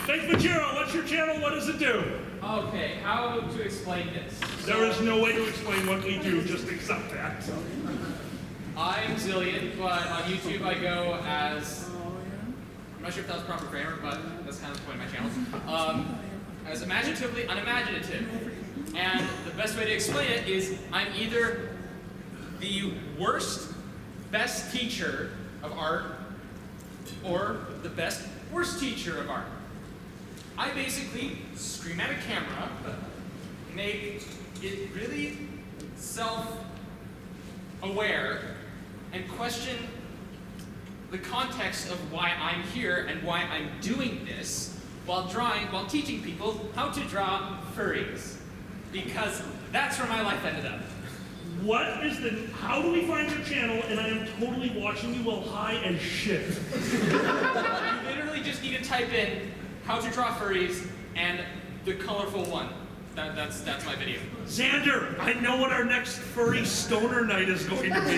Fake Majira, what's your channel? What does it do? Okay, how to explain this? There is no way to explain what we do, just accept that. I'm Zillion, but on YouTube I go as... I'm not sure if that was proper grammar, but that's kind of the point of my channel. As imaginatively unimaginative. And the best way to explain it is I'm either the best teacher of art, or the worst teacher of art. I basically scream at a camera, make it really self-aware, and question the context of why I'm here and why I'm doing this while teaching people how to draw furries. Because that's where my life ended up. How do we find your channel? And I am totally watching you while high as shit. You literally just need to type in how to draw furries and the colorful one. That's my video. Xander, I know what our next furry stoner night is going to be.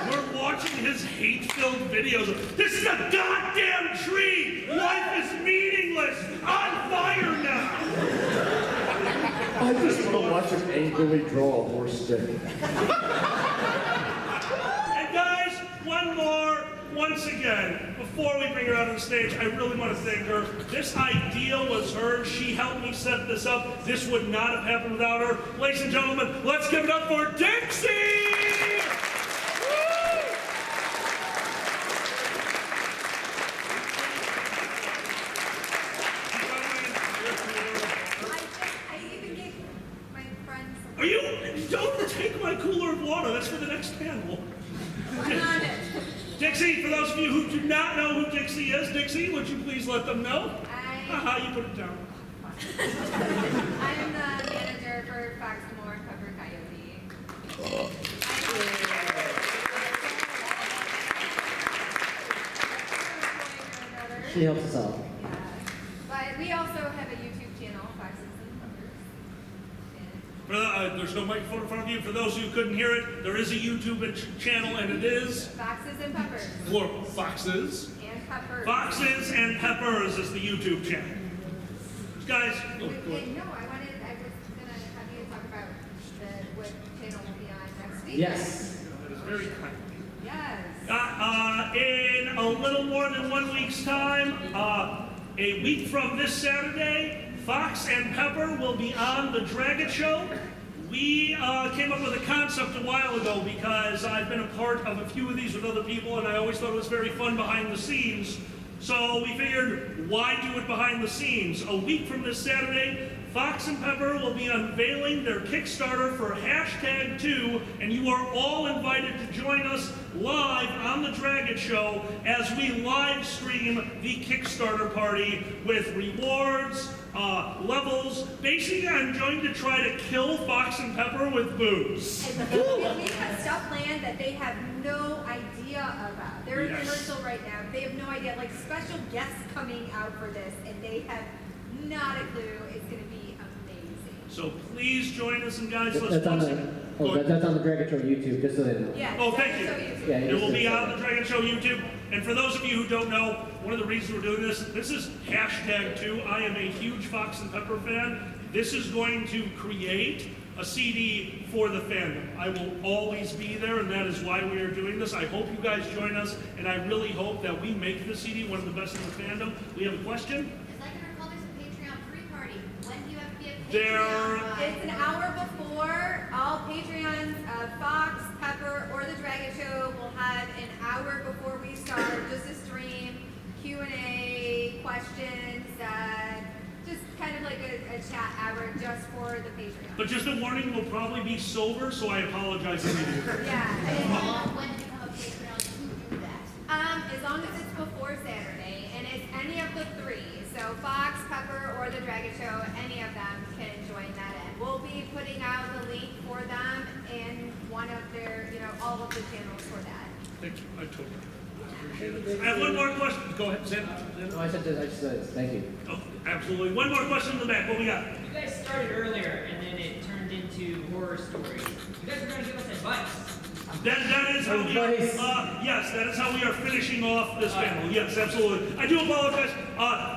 We're watching his hate-filled videos. This is a goddamn tree! Life is meaningless! On fire now! I just want to watch him angrily draw a horse stick. And guys, one more. Once again, before we bring her out on the stage, I really want to thank her. This idea was hers. She helped me set this up. This would not have happened without her. Ladies and gentlemen, let's give it up for Dixie! Don't take my cooler of water. That's for the next panel. Dixie, for those of you who do not know who Dixie is, Dixie, would you please let them know? Haha, you put it down. I am the manager for Fox More Pepper Coyote. She helps us out. Yeah. But we also have a YouTube channel, Foxes and Puppers. There's no microphone in front of you. For those who couldn't hear it, there is a YouTube channel, and it is Foxes and Peppers. Plural. Foxes. And Peppers. Foxes and Peppers is the YouTube channel. Guys, No, I was gonna have you talk about what channel will be on next week. Yes. That is very kind. Yes. In a little more than 1 week's time, a week from this Saturday, Fox and Pepper will be on The Dragon Show. We came up with a concept a while ago because I've been a part of a few of these with other people, and I always thought it was very fun behind the scenes. So we figured, why do it behind the scenes? A week from this Saturday, Fox and Pepper will be unveiling their Kickstarter for #2, and you are all invited to join us live on The Dragon Show as we live stream the Kickstarter party with rewards, levels. Basically, I'm going to try to kill Fox and Pepper with booze. We have stuff planned that they have no idea about. They're in rehearsal right now. They have no idea. Like special guests coming out for this, and they have not a clue. It's going to be amazing. So please join us, and guys, let's That's on that's on the Dragon Show YouTube, just so they know. Yeah. Oh, thank you. Yeah, It will be on the Dragon Show YouTube. And for those of you who don't know, one of the reasons we're doing this is #2. I am a huge Fox and Pepper fan. This is going to create a CD for the fandom. I will always be there, and that is why we are doing this. I hope you guys join us, and I really hope that we make the CD one of the best in the fandom. We have a question? It's like our colors a Patreon free party. When do you have to be a Patreon? It's an hour before. All Patreons of Fox, Pepper, or The Dragon Show will have an hour before we start just a stream, Q&A, questions, just kind of like a chat hour just for the Patreon. But just a warning, we'll probably be sober, so I apologize immediately. Yeah. When to become a Patreon to do that? As long as it's before Saturday, and it's any of the three. So Fox, Pepper, or The Dragon Show, any of them can join that in. We'll be putting out the link for them in one of their, all of the channels for that. Thank you. I totally appreciate it. I have one more question. Go ahead, Sam. No, I just said thank you. Oh, absolutely. One more question in the back. What we got? You guys started earlier, and then it turned into horror stories. You guys are going to give us advice. That is how we are, yes, that is how we are finishing off this panel. Yes, absolutely. I do apologize.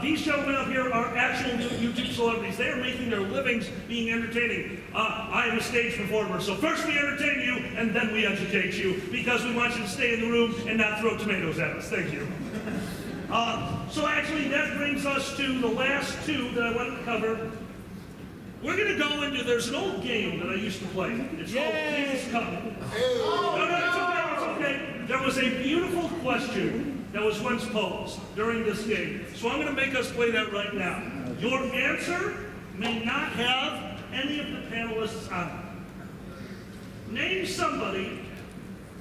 These gentlemen up here are actual YouTube celebrities. They are making their livings being entertaining. I am a stage performer, so first we entertain you, and then we educate you, because we want you to stay in the room and not throw tomatoes at us. Thank you. So actually, that brings us to the last two that I wanted to cover. We're going to go into, there's an old game that I used to play. It's called Please Come. No, it's okay. There was a beautiful question that was once posed during this game. So I'm going to make us play that right now. Your answer may not have any of the panelists on it. Name somebody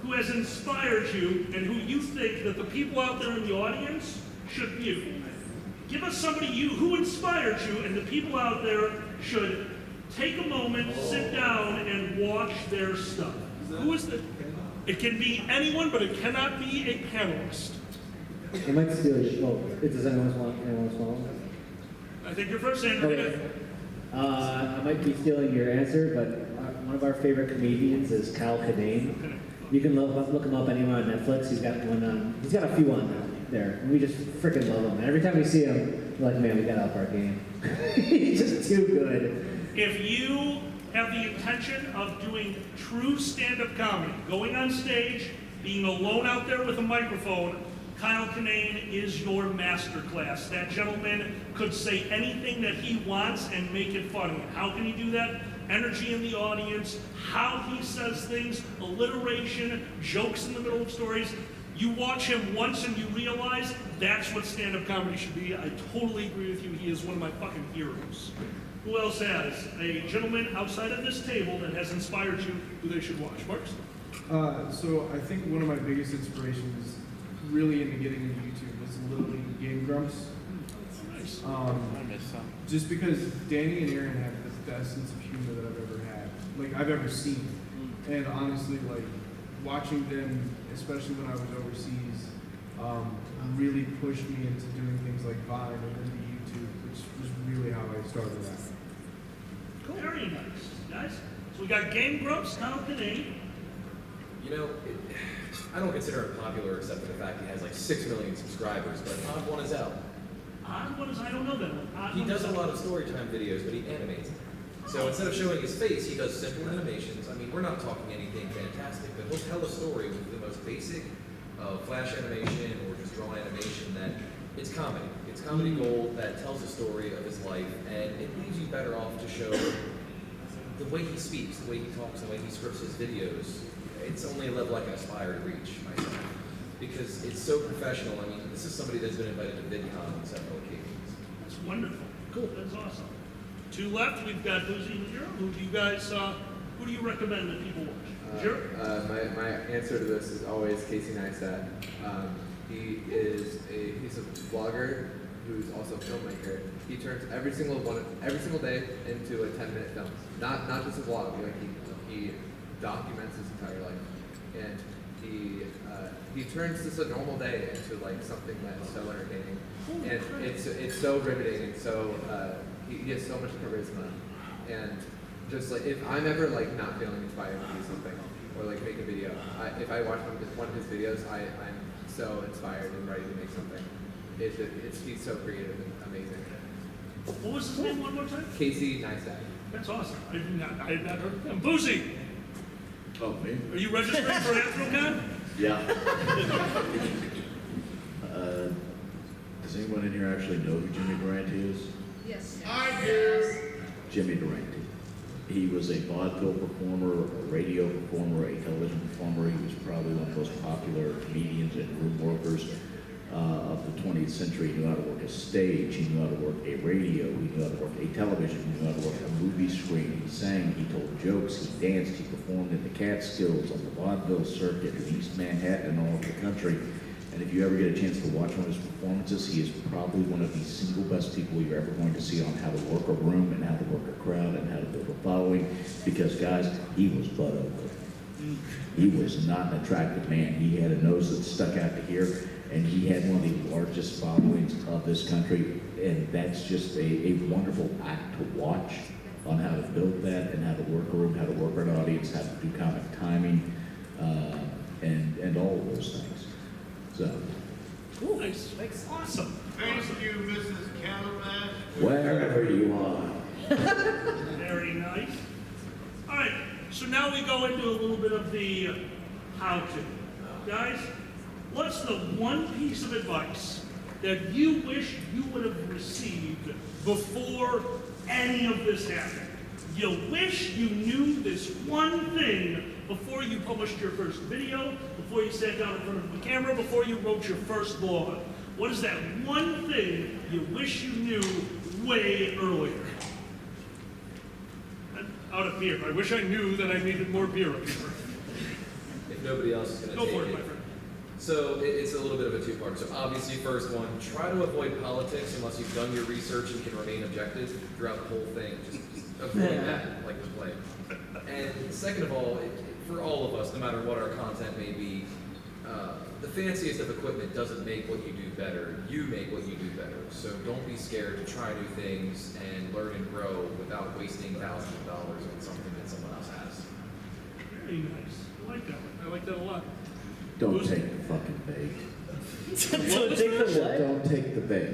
who has inspired you and who you think that the people out there in the audience should view. Give us somebody who inspired you and the people out there should take a moment, sit down, and watch their stuff. Who is the? It can be anyone, but it cannot be a panelist. I might steal your. Oh, does anyone want? I think you're first, Andrew. Okay. I might be stealing your answer, but one of our favorite comedians is Kyle Kinane. You can look him up anywhere on Netflix. He's got one on. He's got a few on there. And we just freaking love him. And every time we see him, we're like, man, we got to up our game. He's just too good. If you have the intention of doing true stand-up comedy, going on stage, being alone out there with a microphone, Kyle Kinane is your masterclass. That gentleman could say anything that he wants and make it funny. How can he do that? Energy in the audience, how he says things, alliteration, jokes in the middle of stories. You watch him once and you realize that's what stand-up comedy should be. I totally agree with you. He is one of my fucking heroes. Who else has a gentleman outside of this table that has inspired you who they should watch? Marcus? So I think one of my biggest inspirations really into getting into YouTube is literally Game Grumps. Nice. Just because Danny and Aaron have the best sense of humor that I've ever had, like I've ever seen. And honestly, like watching them, especially when I was overseas, really pushed me into doing things like Vine and into YouTube, which was really how I started that. Cool. Very nice, guys. So we got Game Grumps, Kyle Kinane. You know, I don't consider him popular except for the fact he has like 6 million subscribers, but Odd One is out. Odd One is, I don't know that one. He does a lot of story time videos, but he animates them. So instead of showing his face, he does simple animations. I mean, we're not talking anything fantastic, but he'll tell a story with the most basic flash animation or just drawn animation that it's comedy. It's comedy gold that tells a story of his life, and it leaves you better off to show the way he speaks, the way he talks, the way he scripts his videos. It's only a level I can aspire to reach myself because it's so professional. I mean, this is somebody that's been invited to VidCon on several occasions. That's wonderful. Cool. That's awesome. Two left. We've got Boozy and Majira. Who do you guys? Who do you recommend that people watch? Majira? My answer to this is always Casey Neistat. He's a vlogger who's also a filmmaker. He turns every single day into a 10-minute film. Not just a vlog. Like he documents his entire life, and he turns just a normal day into like something that's so entertaining, and it's so riveting, and so he has so much charisma, and just like if I'm ever like not feeling inspired to do something or like make a video, if I watch one of his videos, I'm so inspired and ready to make something. He's so creative and amazing. What was his name one more time? Casey Neistat. That's awesome. I had not heard of him. Boozy. Oh, me? Are you registering for AfroCon? Yeah. Does anyone in here actually know who Jimmy Durante is? Yes. I do. Jimmy Durante. He was a vaudeville performer, a radio performer, a television performer. He was probably one of the most popular comedians and room workers of the 20th century. He knew how to work a stage. He knew how to work a radio. He knew how to work a television. He knew how to work a movie screen. He sang. He told jokes. He danced. He performed in the Catskills, on the vaudeville circuit, in East Manhattan, and all over the country. And if you ever get a chance to watch one of his performances, he is probably one of the single best people you're ever going to see on how to work a room and how to work a crowd and how to build a following. Because, guys, he was butt ugly. He was not an attractive man. He had a nose that stuck out to here, and he had one of the largest followings of this country. And that's just a wonderful act to watch on how to build that and how to work a room, how to work an audience, how to do comic timing, and all of those things. So, Cool. Nice. Awesome. Thank you, Mrs. Calabash. wherever you are. Very nice. All right. So now we go into a little bit of the how-to. Guys, what's the one piece of advice that you wish you would have received before any of this happened? You wish you knew this one thing before you published your first video, before you sat down in front of the camera, before you wrote your first blog. What is that one thing you wish you knew way earlier? Out of beer. I wish I knew that I needed more beer up here. If nobody else is going to Go take for it, it. my friend. So it's a little bit of a two-part. So obviously, first one, try to avoid politics unless you've done your research and can remain objective throughout the whole thing. Just avoid that like the plague. And second of all, for all of us, no matter what our content may be, the fanciest of equipment doesn't make what you do better. You make what you do better. So don't be scared to try new things and learn and grow without wasting thousands of dollars on something that someone else has. Very nice. I like that one. I like that a lot. Don't take the fucking bait. Don't take the what? Don't take the bait.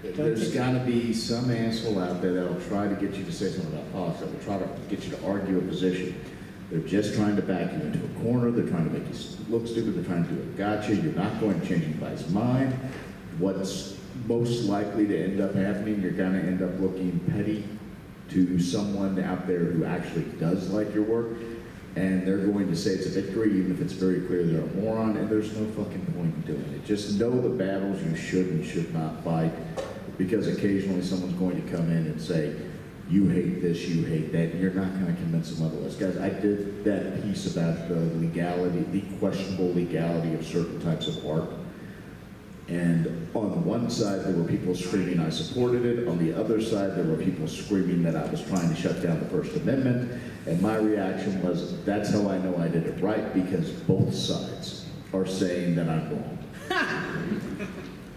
There's got to be some asshole out there that'll try to get you to say something about politics. That'll try to get you to argue a position. They're just trying to back you into a corner. They're trying to make you look stupid. They're trying to do a gotcha. You're not going to change anybody's mind. What's most likely to end up happening, you're going to end up looking petty to someone out there who actually does like your work. And they're going to say it's a victory, even if it's very clear they're a moron, and there's no fucking point in doing it. Just know the battles you should and should not fight, because occasionally someone's going to come in and say, you hate this, you hate that, and you're not going to convince them otherwise. Guys, I did that piece about the legality, the questionable legality of certain types of art. And on one side, there were people screaming I supported it. On the other side, there were people screaming that I was trying to shut down the First Amendment. And my reaction was, that's how I know I did it right, because both sides are saying that I'm wrong.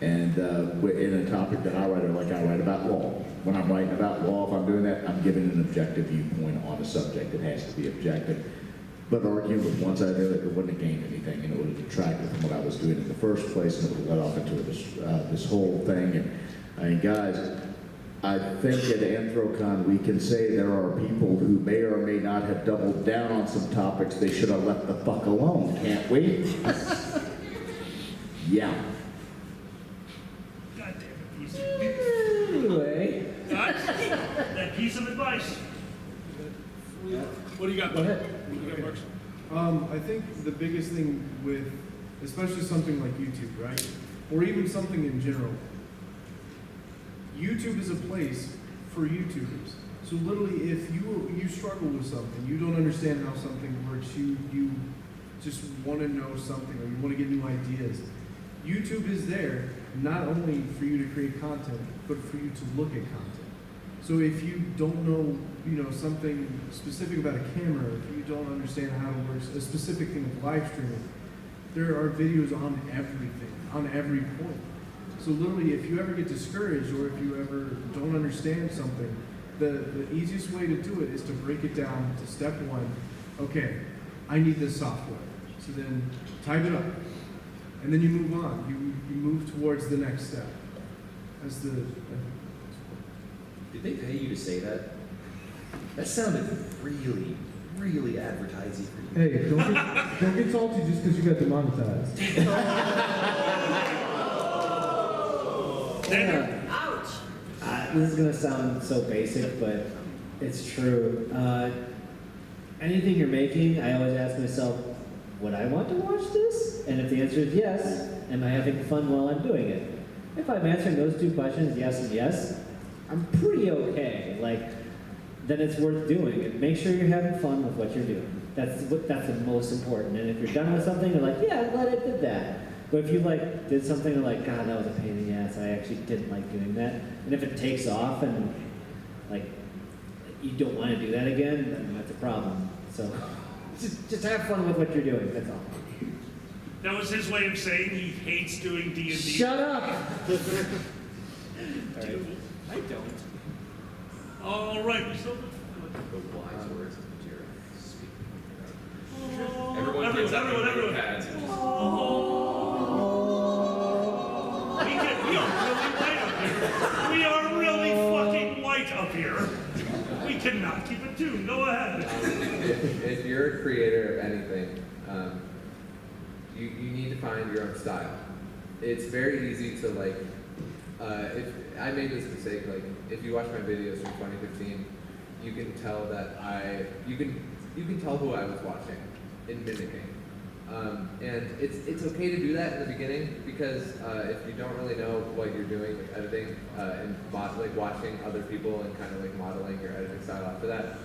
And in a topic that I write, like I write about law. When I'm writing about law, if I'm doing that, I'm giving an objective viewpoint on a subject. It has to be objective. But arguing with one side or the other, it wouldn't have gained anything, and it would have detracted from what I was doing in the first place, and it would have led off into this whole thing. And I mean, guys, I think at Anthrocon we can say there are people who may or may not have doubled down on some topics they should have left the fuck alone, can't we? Yeah. God damn it, piece. Anyway. Guys, that piece of advice. What do you got, buddy? What do you got, Marks? I think the biggest thing with, especially something like YouTube, right? Or even something in general. YouTube is a place for YouTubers. So literally, if you struggle with something, you don't understand how something works, you just want to know something, or you want to get new ideas, YouTube is there not only for you to create content, but for you to look at content. So if you don't know, something specific about a camera, if you don't understand how it works, a specific thing with live streaming, there are videos on everything, on every point. So literally, if you ever get discouraged, or if you ever don't understand something, the easiest way to do it is to break it down to step one. Okay, I need this software. So then type it up, and then you move on. You move towards the next step. As the Did they pay you to say that? That sounded really, really advertising for you. Hey, don't get salty just because you got demonetized. Ouch! This is gonna sound so basic, but it's true. Anything you're making, I always ask myself, would I want to watch this? And if the answer is yes, am I having fun while I'm doing it? If I'm answering those two questions, yes and yes, I'm pretty okay. Then it's worth doing. And make sure you're having fun with what you're doing. That's the most important. And if you're done with something, you're like, yeah, I'm glad I did that. But if you did something and God, that was a pain in the ass, I actually didn't like doing that. And if it takes off and you don't want to do that again, then that's a problem. So just have fun with what you're doing. That's all. That was his way of saying he hates doing D&D. Shut up! All right. I don't. All right, we still. The wise words of Majira. Oh, Everyone gets out their everyone. notepads. We are really fucking white up here. We cannot keep a tune. Go ahead. If you're a creator of anything, you need to find your own style. It's very easy to if I made this mistake, if you watch my videos from 2015, you can tell that you can tell who I was watching in mimicking. And it's okay to do that in the beginning, because if you don't really know what you're doing with editing and watching other people and kind of modeling your editing style after that,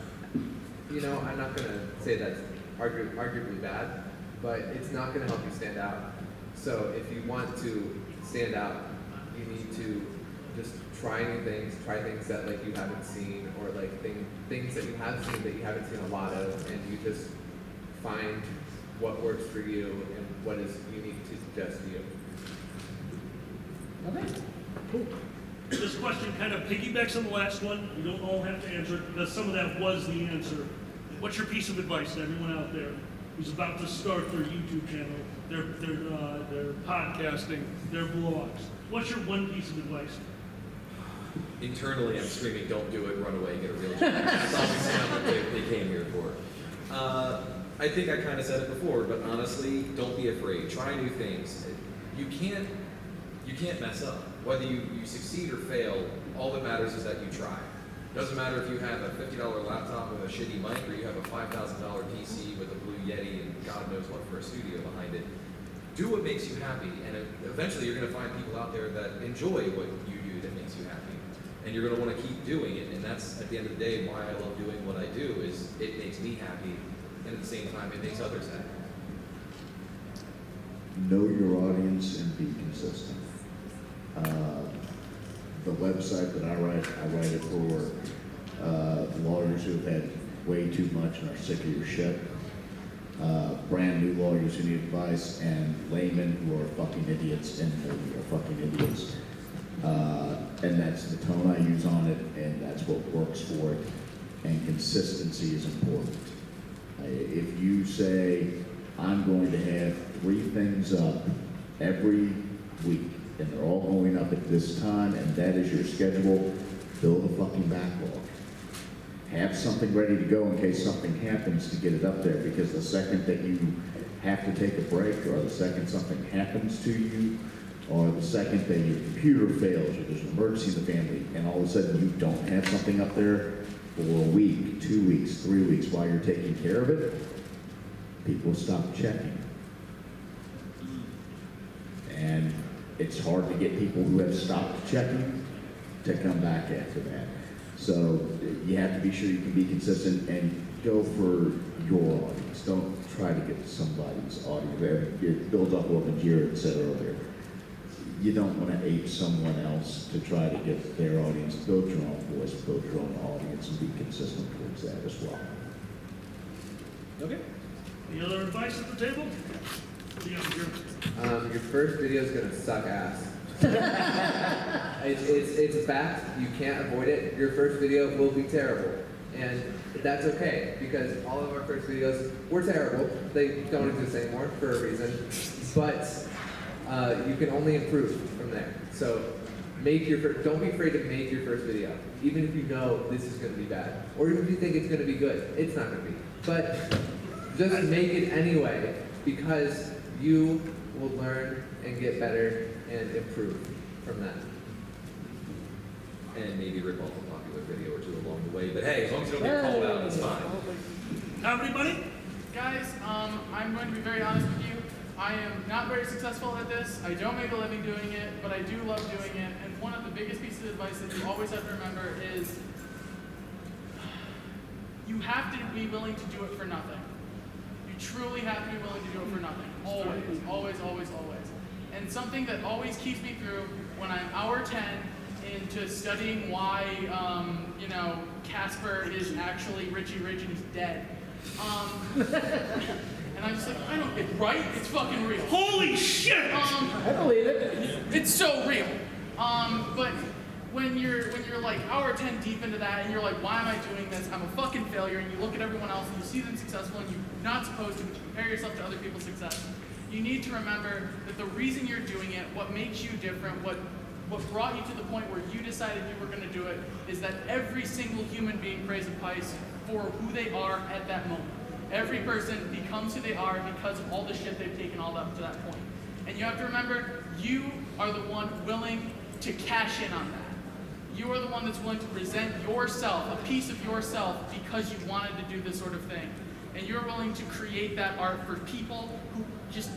I'm not gonna say that's arguably bad, but it's not going to help you stand out. So if you want to stand out, you need to just try new things, try things that like you haven't seen, or like things that you have seen that you haven't seen a lot of, and you just find what works for you and what is unique to just you. Okay. Cool. This question kind of piggybacks on the last one. You don't all have to answer it because some of that was the answer. What's your piece of advice to everyone out there who's about to start their YouTube channel, their podcasting, their blogs? What's your one piece of advice? Internally, I'm screaming, don't do it, run away, get a real job. That's obviously not what they came here for. I think I kind of said it before, but honestly, don't be afraid. Try new things. You can't mess up. Whether you succeed or fail, all that matters is that you try. It doesn't matter if you have a $50 laptop with a shitty mic or you have a $5,000 PC with a Blue Yeti and God knows what for a studio behind it. Do what makes you happy, and eventually you're going to find people out there that enjoy what you do that makes you happy. And you're going to want to keep doing it, and that's, at the end of the day, why I love doing what I do, is it makes me happy, and at the same time, it makes others happy. Know your audience and be consistent. The website that I write it for lawyers who have had way too much and are sick of your shit. Brand new lawyers who need advice, and laymen who are fucking idiots and who are fucking idiots. And that's the tone I use on it, and that's what works for it. And consistency is important. If you say, I'm going to have 3 things up every week, and they're all going up at this time, and that is your schedule, build a fucking backlog. Have something ready to go in case something happens to get it up there, because the second that you have to take a break, or the second something happens to you, or the second that your computer fails, or there's an emergency in the family, and all of a sudden you don't have something up there for a week, 2 weeks, 3 weeks while you're taking care of it, people stop checking. And it's hard to get people who have stopped checking to come back after that. So you have to be sure you can be consistent and go for your audience. Don't try to get somebody's audience. It builds up what Majira had said earlier. You don't want to ape someone else to try to get their audience. Build your own voice, build your own audience, and be consistent towards that as well. Okay. Any other advice at the table? Your first video is gonna suck ass. it's a fact. You can't avoid it. Your first video will be terrible, and that's okay because all of our first videos were terrible. They don't exist anymore for a reason, but you can only improve from there. So don't be afraid to make your first video, even if you know this is going to be bad, or even if you think it's going to be good. It's not going to be, but just make it anyway because you will learn and get better and improve from that. And maybe rip off a popular video or two along the way. But hey, as long as you don't get called out, it's fine. Comedy Bunny? Guys, I'm going to be very honest with you. I am not very successful at this. I don't make a living doing it, but I do love doing it. And one of the biggest pieces of advice that you always have to remember is you have to be willing to do it for nothing. You truly have to be willing to do it for nothing. Always, always, always, always. And something that always keeps me through when I'm hour 10 into studying why, Casper is actually Richie Rich and he's dead. And I'm just like, I don't get right. It's fucking real. Holy shit! I believe it. It's so real. But when you're like hour 10 deep into that and you're like, why am I doing this? I'm a fucking failure. And you look at everyone else and you see them successful and you're not supposed to compare yourself to other people's success. You need to remember that the reason you're doing it, what makes you different, what brought you to the point where you decided you were going to do it, is that every single human being prays and pies for who they are at that moment. Every person becomes who they are because of all the shit they've taken all up to that point. And you have to remember, you are the one willing to cash in on that. You are the one that's willing to present yourself, a piece of yourself, because you wanted to do this sort of thing. And you're willing to create that art for people who just,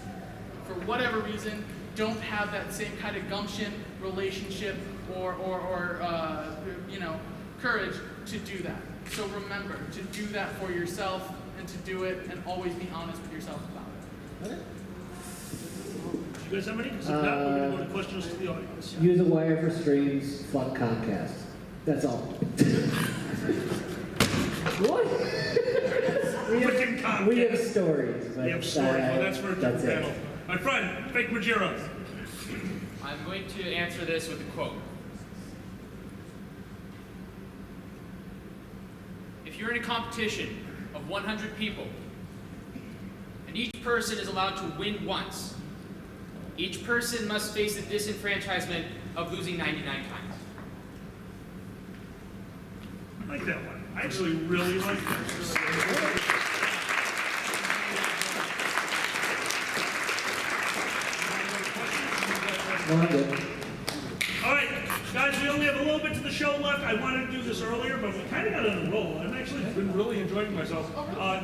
for whatever reason, don't have that same kind of gumption, relationship, or courage to do that. So remember to do that for yourself and to do it and always be honest with yourself about it. You guys have any? 'Cause if not, we're going to go to questions to the audience. Use a wire for streams, fuck Comcast. That's all. What? we have stories. We have stories. Well, that's for a different that's it. panel. My friend, fake Majira. I'm going to answer this with a quote. If you're in a competition of 100 people, and each person is allowed to win once, each person must face the disenfranchisement of losing 99 times. I like that one. I actually really like that. All right, guys, we only have a little bit to the show left. I wanted to do this earlier, but we kind of got on a roll. I've actually been really enjoying myself.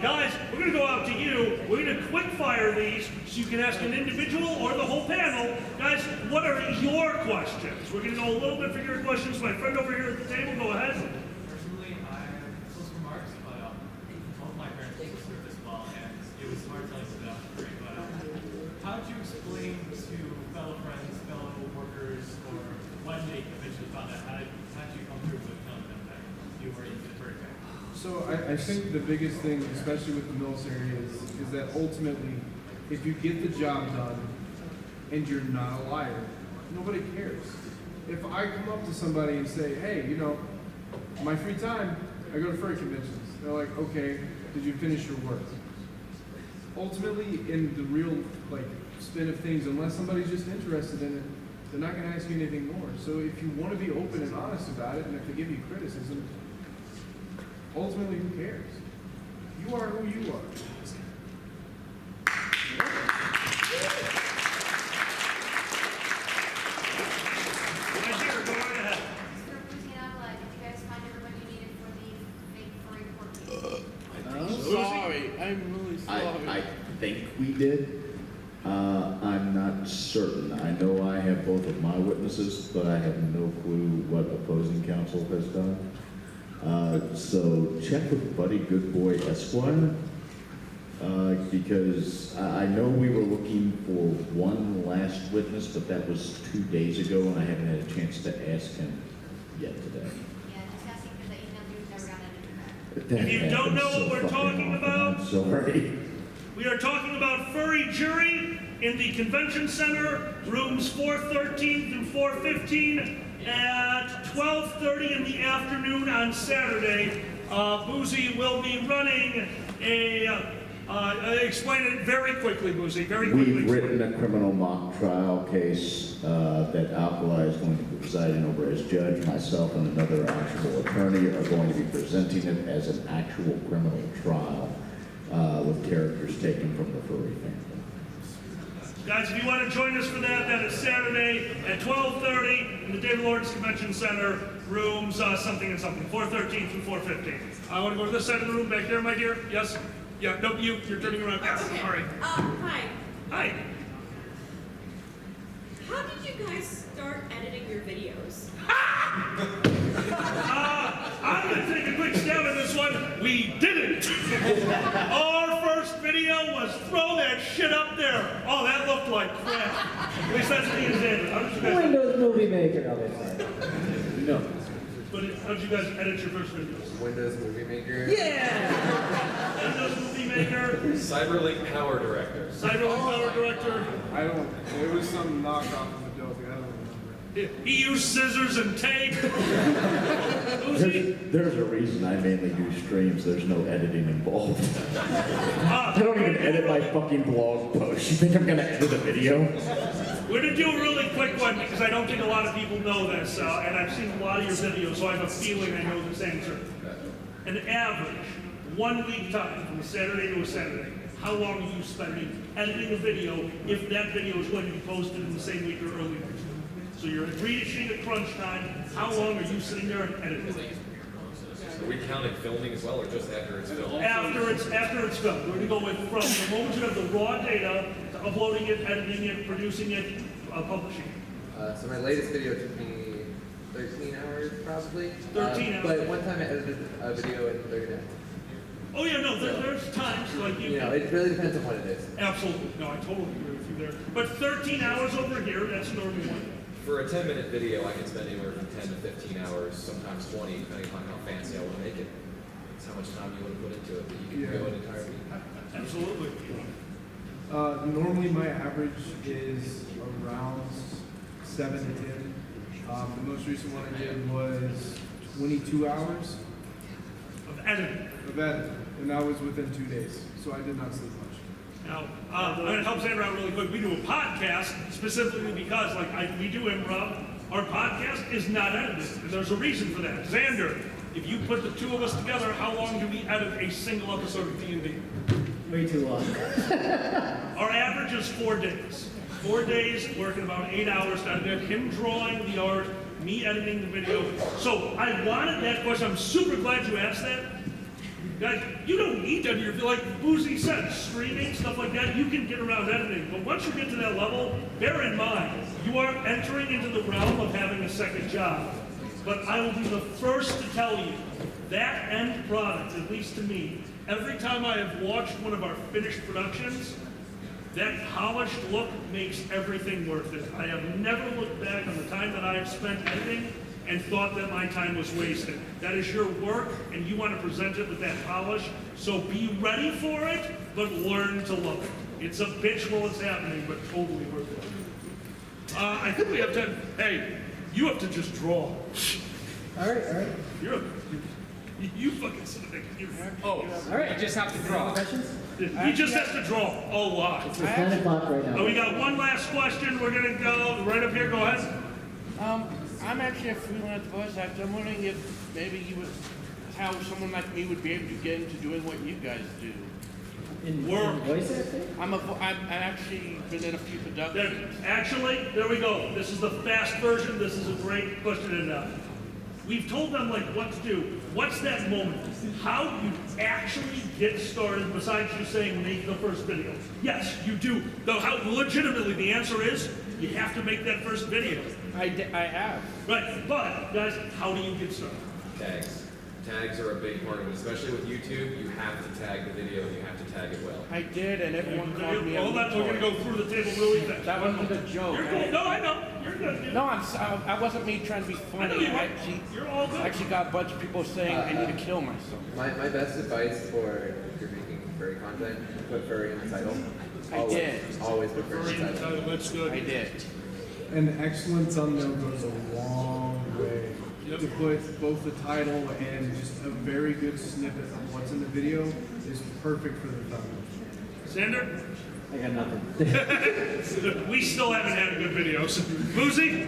Guys, we're going to go out to you. We're going to quick fire these so you can ask an individual or the whole panel. Guys, what are your questions? We're going to go a little bit for your questions. My friend over here at the table, go ahead. Personally, I have social remarks, but both my parents were sort of as well, and it was hard telling them that was great. But how did you explain to fellow friends, fellow workers, or when they eventually found out, how did you come through with telling them that you were into the furry thing? So I think the biggest thing, especially with the military, is that ultimately, if you get the job done and you're not a liar, nobody cares. If I come up to somebody and say, hey, you know, my free time, I go to furry conventions. They're like, okay, did you finish your work? Ultimately, in the real spin of things, unless somebody's just interested in it, they're not going to ask you anything more. So if you want to be open and honest about it, and if they give you criticism, ultimately, who cares? You are who you are. Majira, go right ahead. Mr. Boozy and Alkali, did you guys find everyone you needed for the fake furry court case? I'm sorry. I'm really sorry. I think we did. I'm not certain. I know I have both of my witnesses, but I have no clue what opposing counsel has done. So check with Buddy Goodboy Esquire, because I know we were looking for one last witness, but that was 2 days ago, and I haven't had a chance to ask him yet today. Yeah, just asking because the email news never got anything back. If you don't know what we're talking about, I'm sorry. we are talking about furry jury in the convention center, rooms 413 through 415 at 12:30 in the afternoon on Saturday. Boozy will be running explain it very quickly, Boozy, very quickly. We've written a criminal mock trial case that Alkali is going to be presiding over as judge. Myself and another actual attorney are going to be presenting it as an actual criminal trial with characters taken from the furry family. Guys, if you want to join us for that, that is Saturday at 12:30 in the David Lawrence Convention Center, rooms something and something, 413 through 415. I want to go to this side of the room back there, my dear. Yes? Yeah, no, you're turning around. Yes, Okay. all right. Hi. Hi. How did you guys start editing your videos? I'm going to take a quick stab at this one. We didn't. Our first video was throw that shit up there. Oh, that looked like crap. At least that's me and David. How did you guys? Windows Movie Maker, obviously. No. But how did you guys edit your first videos? Windows Movie Maker. Yeah. Windows Movie Maker. Cyberlink Power Director. Cyberlink Power Director. I don't. It was some knockoff of Adobe. I don't remember. He used scissors and tape. There's a reason I mainly do streams. There's no editing involved. I don't even edit my fucking blog posts. You think I'm gonna edit a video? We're going to do a really quick one because I don't think a lot of people know this, and I've seen a lot of your videos, so I have a feeling I know this answer. An average 1 week time from a Saturday to a Saturday, how long are you spending editing a video if that video is going to be posted in the same week or early next week? So you're reaching at crunch time, how long are you sitting there and editing? Are we counting filming as well, or just after it's filmed? After it's filmed. We're going to go with from the moment you have the raw data to uploading it, editing it, producing it, publishing it. So my latest video took me 13 hours, probably. 13 hours. But one time I edited a video in 30 minutes. Oh yeah, no, there's times like you. You know, it really depends on what it is. Absolutely, no, I totally agree with you there. But 13 hours over here, that's normal one. For a 10-minute video, I can spend anywhere from 10 to 15 hours, sometimes 20, depending upon how fancy I want to make it. It's how much time you want to put into it, but you can go an entire week. Absolutely. Normally my average is around 7 to 10. The most recent one I did was 22 hours Of editing. and that was within 2 days, so I did not sleep much. Now, I'm going to help Xander out really quick. We do a podcast specifically because, we do improv. Our podcast is not edited, and there's a reason for that. Xander, if you put the two of us together, how long do we edit a single episode of D&D? Way too long. Our average is 4 days. 4 days, working about 8 hours to edit. Him drawing the art, me editing the video. So I wanted that question. I'm super glad you asked that. Guys, you don't need to. You're like Boozy said, streaming, stuff like that, you can get around editing. But once you get to that level, bear in mind, you are entering into the realm of having a second job. But I will be the first to tell you, that end product, at least to me, every time I have watched one of our finished productions, that polished look makes everything worth it. I have never looked back on the time that I have spent editing and thought that my time was wasted. That is your work, and you want to present it with that polish, so be ready for it, but learn to love it. It's a bitch while it's happening, but totally worth it. I think we have to, hey, you have to just draw. All right. You fucking son of a bitch. Oh, All right. you just have to draw. Questions? He just has to draw a lot. It's 10 o'clock right now. Oh, we got one last question. We're gonna go right up here. Go ahead. I'm actually a freelance voice actor. I'm wondering if maybe how someone like me would be able to get into doing what you guys do. In voice acting? I've actually been in a few productions. Actually, there we go. This is the fast version. This is a great question. And we've told them what to do. What's that moment? How do you actually get started besides just saying make the first video? Yes, you do. Though how legitimately the answer is you have to make that first video. I have. Right, but guys, how do you get started? Tags. Tags are a big part of it, especially with YouTube. You have to tag the video and you have to tag it well. I did, and everyone called me a Hold on, we're going to go through the table really fast. That wasn't a joke. You're cool. No, I know. You're good. No, I wasn't me trying to be funny. You're all good. I actually got a bunch of people saying I need to kill myself. My best advice for if you're making furry content, put furry in the title. Always put furry in the title. That's good. I did. An excellent thumbnail goes a long way. To put both the title and just a very good snippet of what's in the video is perfect for the thumbnail. Xander? I got nothing. We still haven't had a good video. So, Boozy?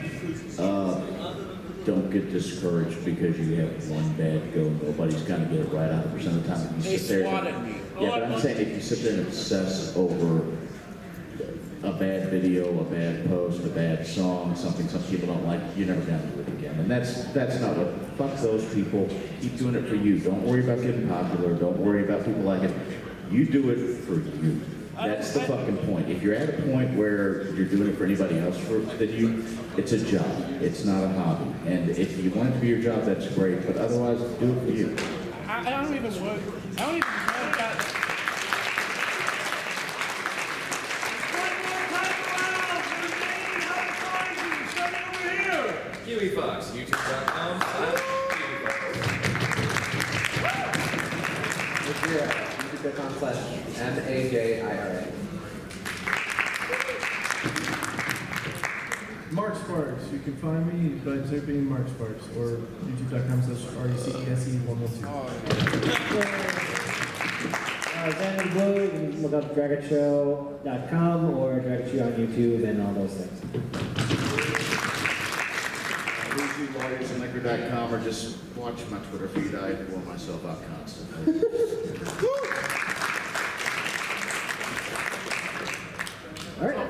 Don't get discouraged because you have one bad go. Nobody's gonna get it right 100% of the time. You They sit there swatted me. Yeah, but I'm saying if you sit there and obsess over a bad video, a bad post, a bad song, something some people don't like, you're never gonna do it again. And that's not what, fuck those people. Keep doing it for you. Don't worry about getting popular. Don't worry about people like it. You do it for you. That's the fucking point. If you're at a point where you're doing it for anybody else than you, it's a job. It's not a hobby. And if you want it to be your job, that's great. But otherwise, do it for you. I don't even worry about Kiwi Foxx, Majira, youtube.com/MAJIRA. Mark Sparks, you can find me by typing Mark Sparks or youtube.com/RECESE112. Xander Blue, you can look up dragonshow.com or Dragon on YouTube and all those things. LawyersanLiquor.com or just watch my Twitter feed. I wore myself out constantly. All right.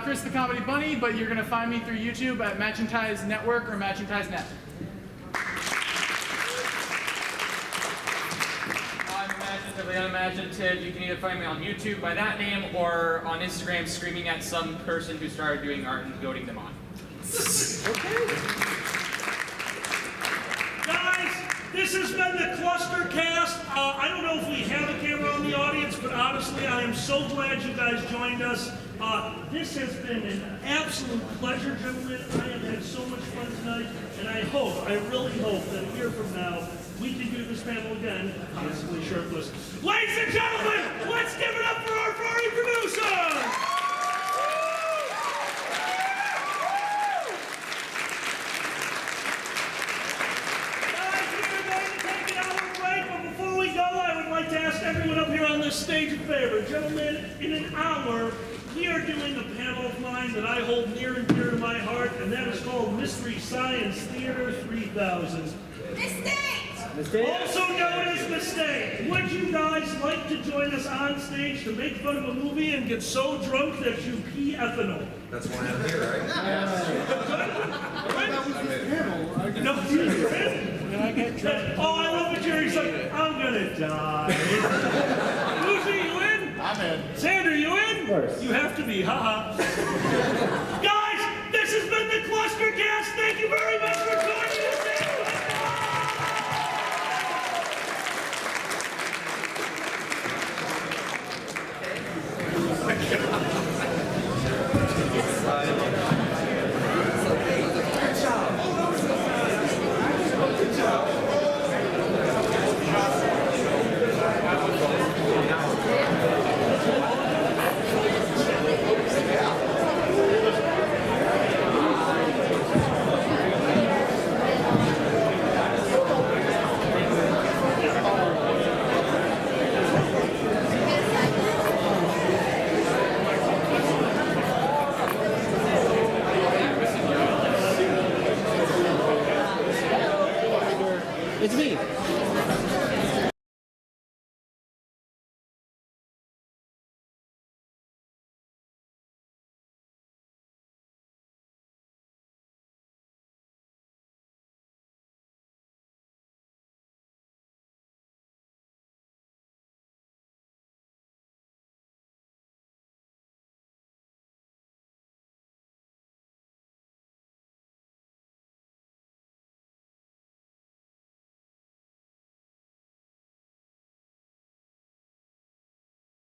Chris the Comedy Bunny, but you're going to find me through YouTube at Matchentize Network or Matchentize Net. I'm imaginatively unimaginative. You can either find me on YouTube by that name or on Instagram screaming at some person who started doing art and goading them on. Guys, this has been the CLUSTERcast. I don't know if we have a camera on the audience, but honestly, I am so glad you guys joined us. This has been an absolute pleasure, gentlemen. I have had so much fun tonight, and I really hope that a year from now, we can do this panel again, possibly shirtless. Ladies and gentlemen, let's give it up for our furry producer! To ask everyone up here on this stage a favor. Gentlemen, in an hour, we are doing a panel of mine that I hold near and dear to my heart, and that is called Mystery Science Theater 3000. Mistake! Also known as Mistake. Would you guys like to join us on stage to make fun of a movie and get so drunk that you pee ethanol? That's why I'm here, right? No, can I get drunk? Oh, I love it, Jerry's like, I'm gonna die. Boozy, you in? I'm in. Sander, you in? Of course. You have to be, haha. Guys, this has been the CLUSTERcast. Thank you very much for joining us. It's me.